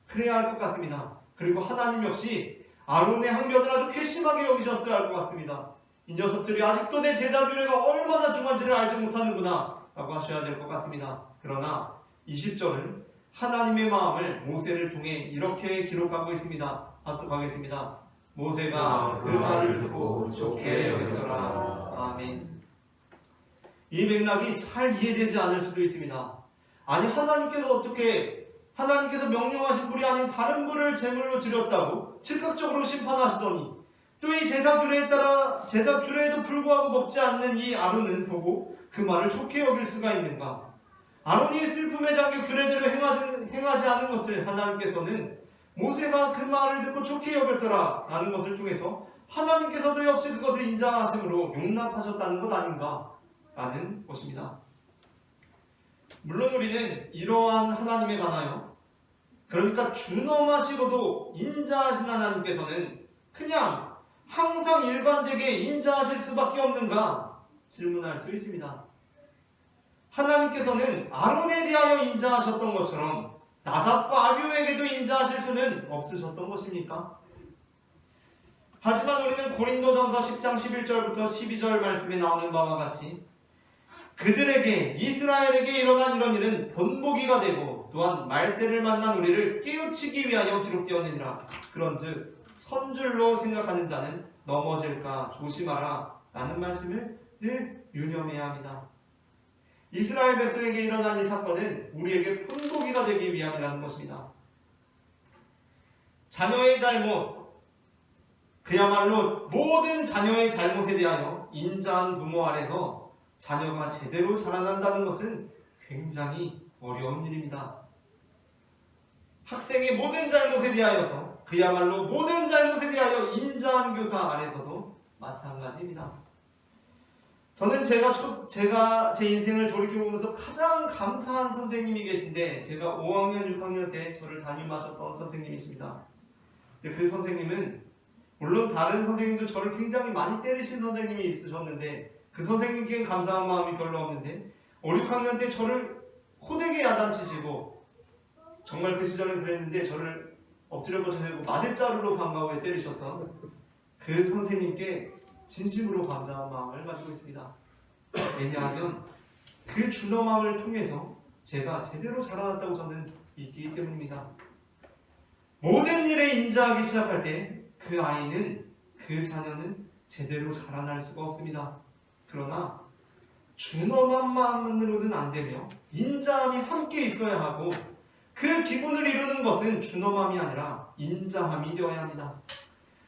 그래야 할 것 같습니다. 그리고 하나님 역시 아론의 항변을 아주 괘씸하게 여기셨어야 할 것 같습니다. 이 녀석들이 아직도 내 제사 규례가 얼마나 중요한지를 알지 못하는구나 라고 하셔야 될 것 같습니다. 그러나 20절은 하나님의 마음을 모세를 통해 이렇게 기록하고 있습니다. 합독하겠습니다. 모세가 그 말을 듣고 좋게 여겼더라. 아멘. 이 맥락이 잘 이해되지 않을 수도 있습니다. 아니 하나님께서 명령하신 불이 아닌 다른 불을 제물로 드렸다고 즉각적으로 심판하시더니 또 이 제사 규례에도 불구하고 먹지 않는 이 아론은 보고 그 말을 좋게 여길 수가 있는가? 아론이 슬픔에 잠겨 규례대로 행하지 않은 것을 하나님께서는 모세가 그 말을 듣고 좋게 여겼더라 라는 것을 통해서 하나님께서도 역시 그것을 인정하심으로 용납하셨다는 것 아닌가 라는 것입니다. 물론 우리는 이러한 하나님에 관하여 그러니까 준엄하시고도 인자하신 하나님께서는 그냥 항상 일관되게 인자하실 수밖에 없는가 질문할 수 있습니다. 하나님께서는 아론에 대하여 인자하셨던 것처럼 나답과 아비후에게도 인자하실 수는 없으셨던 것입니까? 하지만 우리는 고린도전서 10장 11절부터 12절 말씀에 나오는 바와 같이 그들에게 이스라엘에게 일어난 이런 일은 본보기가 되고 또한 말세를 만난 우리를 깨우치기 위하여 기록되었느니라. 그런즉 선줄로 생각하는 자는 넘어질까 조심하라 라는 말씀을 늘 유념해야 합니다. 이스라엘 백성에게 일어난 이 사건은 우리에게 본보기가 되기 위함이라는 것입니다. 자녀의 잘못, 그야말로 모든 자녀의 잘못에 대하여 인자한 부모 아래서 자녀가 제대로 자라난다는 것은 굉장히 어려운 일입니다. 학생의 모든 잘못에 대하여서 그야말로 모든 잘못에 대하여 인자한 교사 아래서도 마찬가지입니다. 저는 제가 제 인생을 돌이켜보면서 가장 감사한 선생님이 계신데 제가 5학년, 6학년 때 저를 담임하셨던 선생님이십니다. 근데 그 선생님은 물론 다른 선생님도 저를 굉장히 많이 때리신 선생님이 있으셨는데 그 선생님께는 감사한 마음이 별로 없는데 5, 6학년 때 저를 호되게 야단치시고 정말 그 시절은 그랬는데 저를 엎드려 뻗쳐서 마대자루로 방과 후에 때리셨던 그 선생님께 진심으로 감사한 마음을 가지고 있습니다. 왜냐하면 그 준엄함을 통해서 제가 제대로 자라났다고 저는 믿기 때문입니다. 모든 일에 인자하기 시작할 때 그 아이는, 그 자녀는 제대로 자라날 수가 없습니다. 그러나 준엄한 마음만으로는 안 되며 인자함이 함께 있어야 하고 그 기본을 이루는 것은 준엄함이 아니라 인자함이 되어야 합니다.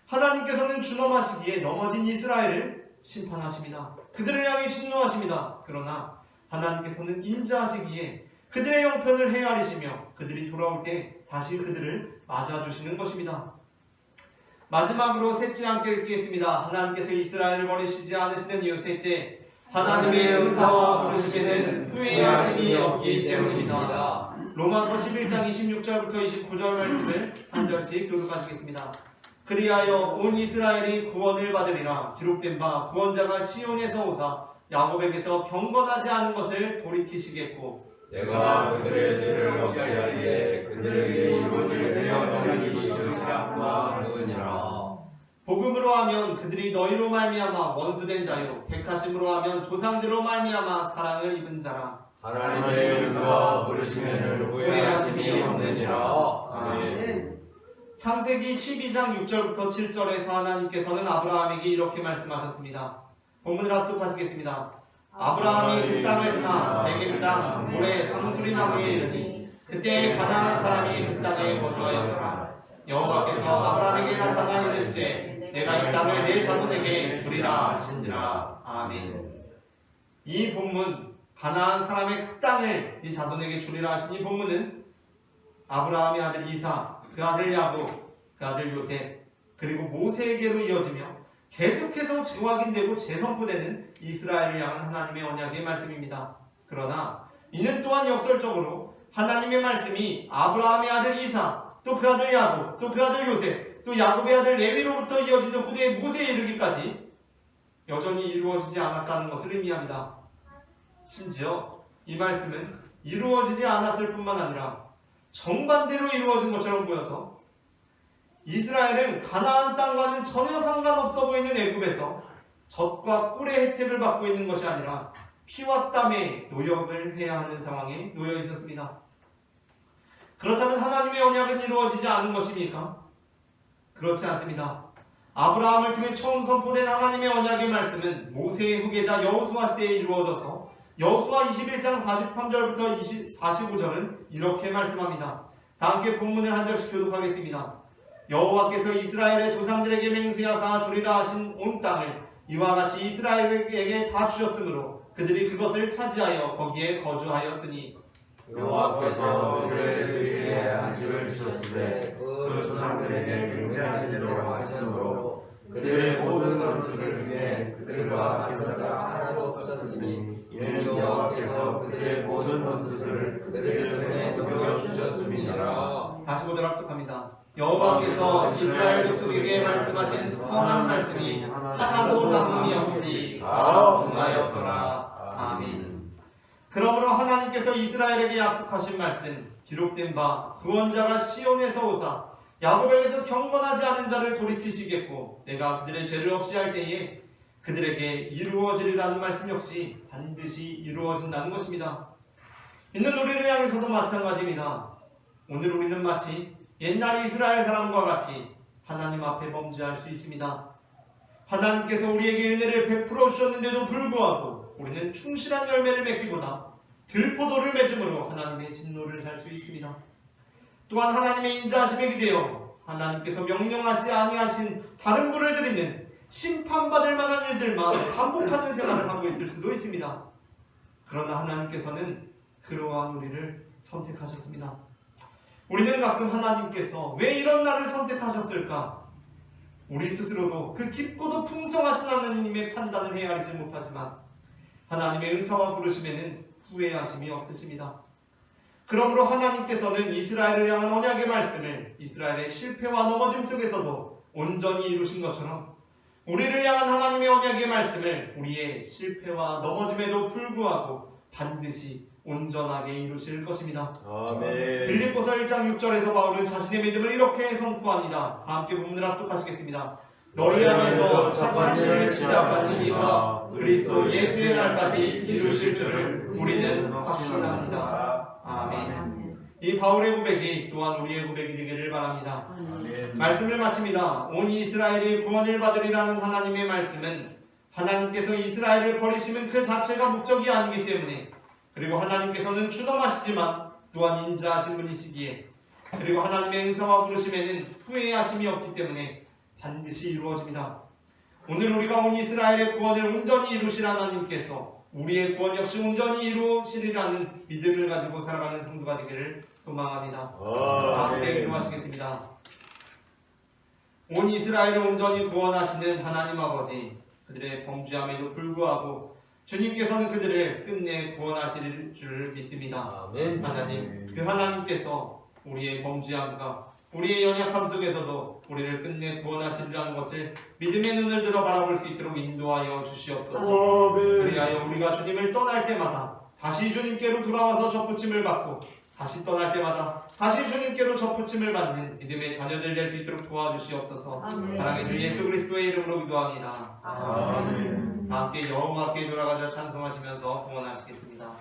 하나님께서는 준엄하시기에 넘어진 이스라엘을 심판하십니다. 그들을 향해 진노하십니다. 그러나 하나님께서는 인자하시기에 그들의 형편을 헤아리시며 그들이 돌아올 때 다시 그들을 맞아주시는 것입니다. 마지막으로 셋째 함께 읽겠습니다. 하나님께서 이스라엘을 버리시지 않으시는 이유 셋째, 하나님의 은사와 부르심에는 후회하심이 없기 때문입니다. 로마서 11장 26절부터 29절 말씀을 한 절씩 교독하시겠습니다. 그리하여 온 이스라엘이 구원을 받으리라. 기록된 바 구원자가 시온에서 오사 야곱에게서 경건하지 않은 것을 돌이키시겠고 내가 그들의 죄를 없애하리에 그들에게 이론을 내어 너희들이 주시라 하느니라. 복음으로 하면 그들이 너희로 말미암아 원수된 자요 택하심으로 하면 조상들로 말미암아 사랑을 입은 자라. 하나님의 은사와 부르심에는 후회하심이 없느니라. 아멘. 창세기 12장 6절부터 7절에서 하나님께서는 아브라함에게 이렇게 말씀하셨습니다. 본문을 합독하시겠습니다. 아브라함이 그 땅을 지나 세겜 땅 모래 상수리 나무에 이르니 그때 가나안 사람이 그 땅에 거주하였더라. 여호와께서 아브라함에게 나타나 이르시되 내가 이 땅을 내 자손에게 주리라 하시니라. 아멘. 이 본문 가나안 사람의 그 땅을 네 자손에게 주리라 하신 이 본문은 아브라함의 아들 이삭, 그 아들 야곱, 그 아들 요셉, 그리고 모세에게로 이어지며 계속해서 재확인되고 재선포되는 이스라엘을 향한 하나님의 언약의 말씀입니다. 그러나 이는 또한 역설적으로 하나님의 말씀이 아브라함의 아들 이삭, 또 그 아들 야곱, 또 그 아들 요셉, 또 야곱의 아들 레위로부터 이어지는 후대의 모세에 이르기까지 여전히 이루어지지 않았다는 것을 의미합니다. 심지어 이 말씀은 이루어지지 않았을 뿐만 아니라 정반대로 이루어진 것처럼 보여서 이스라엘은 가나안 땅과는 전혀 상관없어 보이는 애굽에서 젖과 꿀의 혜택을 받고 있는 것이 아니라 피와 땀의 노역을 해야 하는 상황에 놓여 있었습니다. 그렇다면 하나님의 언약은 이루어지지 않은 것입니까? 그렇지 않습니다. 아브라함을 통해 처음 선포된 하나님의 언약의 말씀은 모세의 후계자 여호수아 시대에 이루어져서 여호수아 21장 43절부터 45절은 이렇게 말씀합니다. 다 함께 본문을 한 절씩 교독하겠습니다. 여호와께서 이스라엘의 조상들에게 맹세하사 주리라 하신 온 땅을 이와 같이 이스라엘에게 다 주셨으므로 그들이 그것을 차지하여 거기에 거주하였으니 여호와께서 그들의 수일에 안식을 주셨으되 그 조상들에게 맹세하신 대로 하셨으므로 그들의 모든 원수들 중에 그들과 맞선 자가 하나도 없었으니 이는 여호와께서 그들의 모든 원수들을 그들의 손에 넘겨주셨음이니라. 45절 합독합니다. 여호와께서 이스라엘 족속에게 말씀하신 선한 말씀이 하나도 남음이 없이 다 응하였더라. 아멘. 그러므로 하나님께서 이스라엘에게 약속하신 말씀, 기록된 바 구원자가 시온에서 오사 야곱에게서 경건하지 않은 자를 돌이키시겠고 내가 그들의 죄를 없이 할 때에 그들에게 이루어지리라는 말씀 역시 반드시 이루어진다는 것입니다. 있는 우리를 향해서도 마찬가지입니다. 오늘 우리는 마치 옛날 이스라엘 사람과 같이 하나님 앞에 범죄할 수 있습니다. 하나님께서 우리에게 은혜를 베풀어 주셨는데도 불구하고 우리는 충실한 열매를 맺기보다 들포도를 맺음으로 하나님의 진노를 살 수 있습니다. 또한 하나님의 인자하심에 기대어 하나님께서 명령하시 아니하신 다른 불을 드리는 심판받을 만한 일들만 반복하는 생활을 하고 있을 수도 있습니다. 그러나 하나님께서는 그러한 우리를 선택하셨습니다. 우리는 가끔 하나님께서 왜 이런 나를 선택하셨을까? 우리 스스로도 그 깊고도 풍성하신 하나님의 판단을 헤아리지 못하지만 하나님의 은사와 부르심에는 후회하심이 없으십니다. 그러므로 하나님께서는 이스라엘을 향한 언약의 말씀을 이스라엘의 실패와 넘어짐 속에서도 온전히 이루신 것처럼 우리를 향한 하나님의 언약의 말씀을 우리의 실패와 넘어짐에도 불구하고 반드시 온전하게 이루실 것입니다. 아멘. 빌립보서 1장 6절에서 바울은 자신의 믿음을 이렇게 선포합니다. 함께 본문을 합독하시겠습니다. 너희 안에서 착한 일을 시작하신 이가 그리스도 예수의 날까지 이루실 줄을 우리는 확신합니다. 아멘. 이 바울의 고백이 또한 우리의 고백이 되기를 바랍니다. 아멘. 말씀을 마칩니다. 온 이스라엘이 구원을 받으리라는 하나님의 말씀은 하나님께서 이스라엘을 버리시는 그 자체가 목적이 아니기 때문에, 그리고 하나님께서는 추동하시지만 또한 인자하신 분이시기에, 그리고 하나님의 은사와 부르심에는 후회하심이 없기 때문에 반드시 이루어집니다. 오늘 우리가 온 이스라엘의 구원을 온전히 이루실 하나님께서 우리의 구원 역시 온전히 이루시리라는 믿음을 가지고 살아가는 성도가 되기를 소망합니다. 함께 기도하시겠습니다. 온 이스라엘을 온전히 구원하시는 하나님 아버지, 그들의 범죄함에도 불구하고 주님께서는 그들을 끝내 구원하실 줄 믿습니다. 아멘. 하나님, 그 하나님께서 우리의 범죄함과 우리의 연약함 속에서도 우리를 끝내 구원하시리라는 것을 믿음의 눈을 들어 바라볼 수 있도록 인도하여 주시옵소서. 그리하여 우리가 주님을 떠날 때마다 다시 주님께로 돌아와서 접붙임을 받고, 다시 떠날 때마다 다시 주님께로 접붙임을 받는 믿음의 자녀들 될 수 있도록 도와주시옵소서. 아멘. 사랑해 주 예수 그리스도의 이름으로 기도합니다. 아멘. 다 함께 여호와께 돌아가자 찬송하시면서 응원하시겠습니다.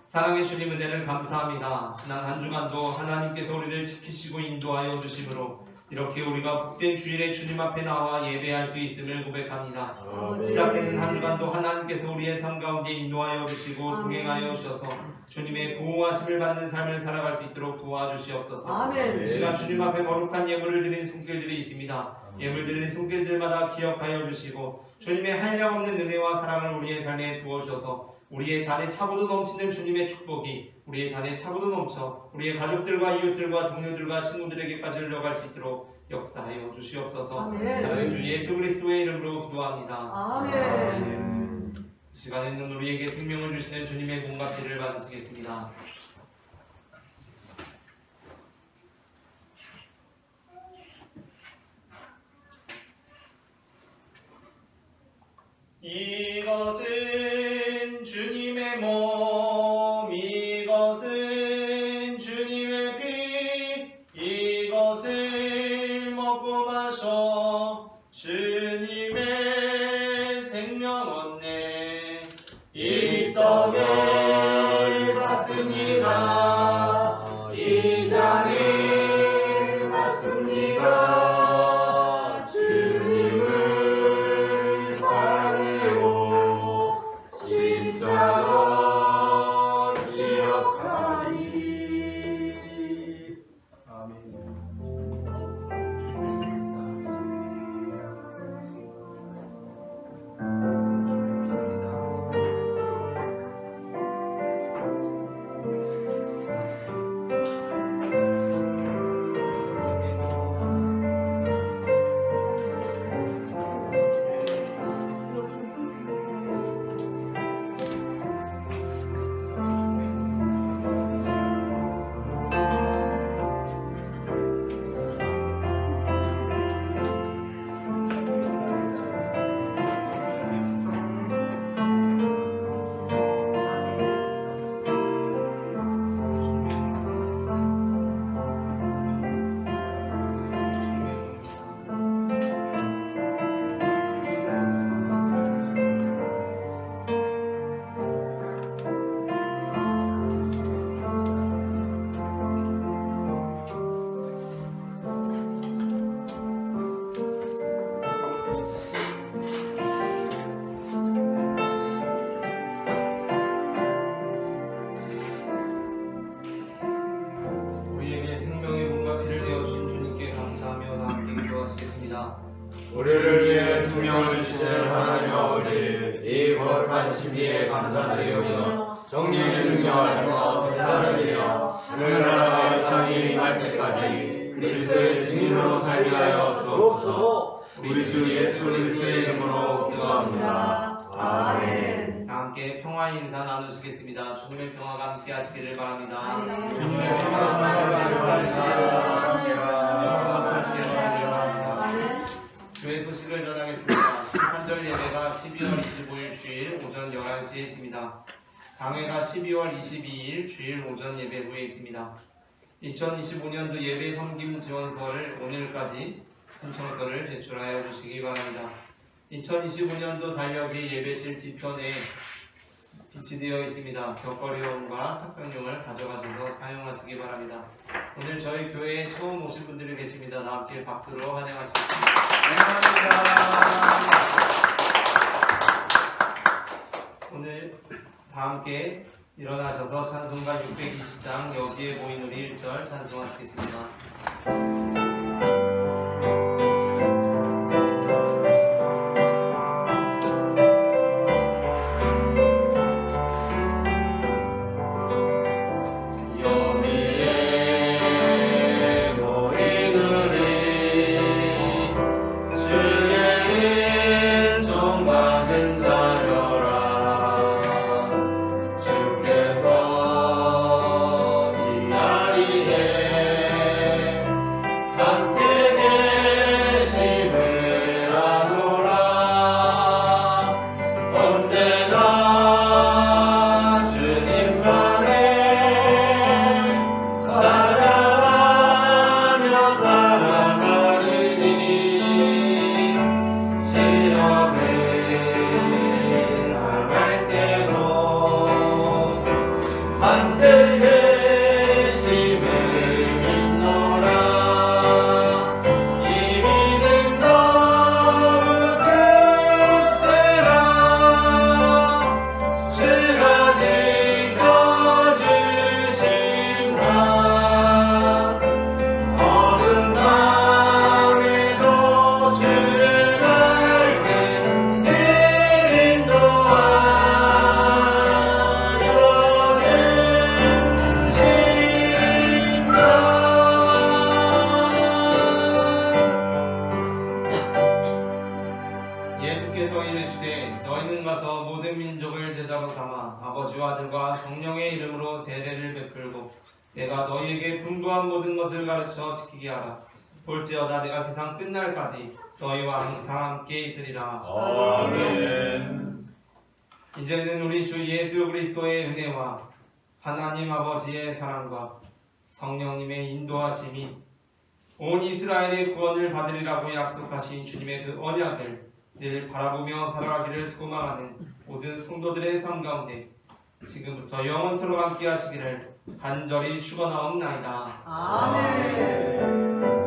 사랑의 주님 은혜를 감사합니다. 지난 한 주간도 하나님께서 우리를 지키시고 인도하여 주심으로 이렇게 우리가 복된 주일에 주님 앞에 나와 예배할 수 있음을 고백합니다. 시작되는 한 주간도 하나님께서 우리의 삶 가운데 인도하여 주시고 동행하여 주셔서 주님의 보호하심을 받는 삶을 살아갈 수 있도록 도와주시옵소서. 아멘. 이 시간 주님 앞에 거룩한 예물을 드린 손길들이 있습니다. 예물 드리는 손길들마다 기억하여 주시고 주님의 한량없는 은혜와 사랑을 우리의 삶에 부어주셔서 우리의 잔에 차고도 넘치는 주님의 축복이 우리의 잔에 차고도 넘쳐 우리의 가족들과 이웃들과 동료들과 친구들에게까지 흘러갈 수 있도록 역사하여 주시옵소서. 사랑의 주 예수 그리스도의 이름으로 기도합니다. 아멘. 이 시간에는 우리에게 생명을 주시는 주님의 몸과 피를 받으시겠습니다. 이것은 주님의 몸, 이것은 주님의 피, 이것을 먹고 마셔 주님의 생명 얻네. 이 떡을 받습니다. 이 잔을 받습니다. 주님을 사랑해요. 십자가 기억하리. 우리에게 생명의 몸과 피를 내어주신 주님께 감사하며 다 함께 기도하시겠습니다. 우리를 위해 생명을 주신 하나님 아버지, 이 거룩한 신비에 감사드리오며 정령의 능력 안에서 사람이 되어 하늘나라가 이 땅에 임할 때까지 그리스도의 증인으로 살게 하여 주옵소서. 우리 주 예수 그리스도의 이름으로 기도합니다. 아멘. 다 함께 평화의 인사 나누시겠습니다. 주님의 평화가 함께 하시기를 바랍니다. 주님의 평화가 함께 하시기를 바랍니다. 교회 소식을 전하겠습니다. 한절 예배가 12월 25일 주일 오전 11시에 있습니다. 당회가 12월 22일 주일 오전 예배 후에 있습니다. 2025년도 예배 섬김 지원서를 오늘까지 신청서를 제출하여 주시기 바랍니다. 2025년도 달력이 예배실 뒤편에 비치되어 있습니다. 벽걸이용과 탁상용을 가져가셔서 사용하시기 바랍니다. 오늘 저희 교회에 처음 오신 분들이 계십니다. 다 함께 박수로 환영하시겠습니다. 오늘 다 함께 일어나셔서 찬송가 620장 여기에 보인 우리 1절 찬송하시겠습니다. 주께서 이 자리에 주께서 이르시되 너희는 가서 모든 민족을 제자로 삼아 아버지와 아들과 성령의 이름으로 세례를 베풀고 내가 너희에게 분부한 모든 것을 가르쳐 지키게 하라. 볼지어다 내가 세상 끝날까지 너희와 항상 함께 있으리라. 아멘. 이제는 우리 주 예수 그리스도의 은혜와 하나님 아버지의 사랑과 성령님의 인도하심이 온 이스라엘의 구원을 받으리라고 약속하신 주님의 그 언약을 늘 바라보며 살아가기를 소망하는 모든 성도들의 삶 가운데 지금부터 영원토록 함께 하시기를 간절히 축원하옵나이다. 아멘.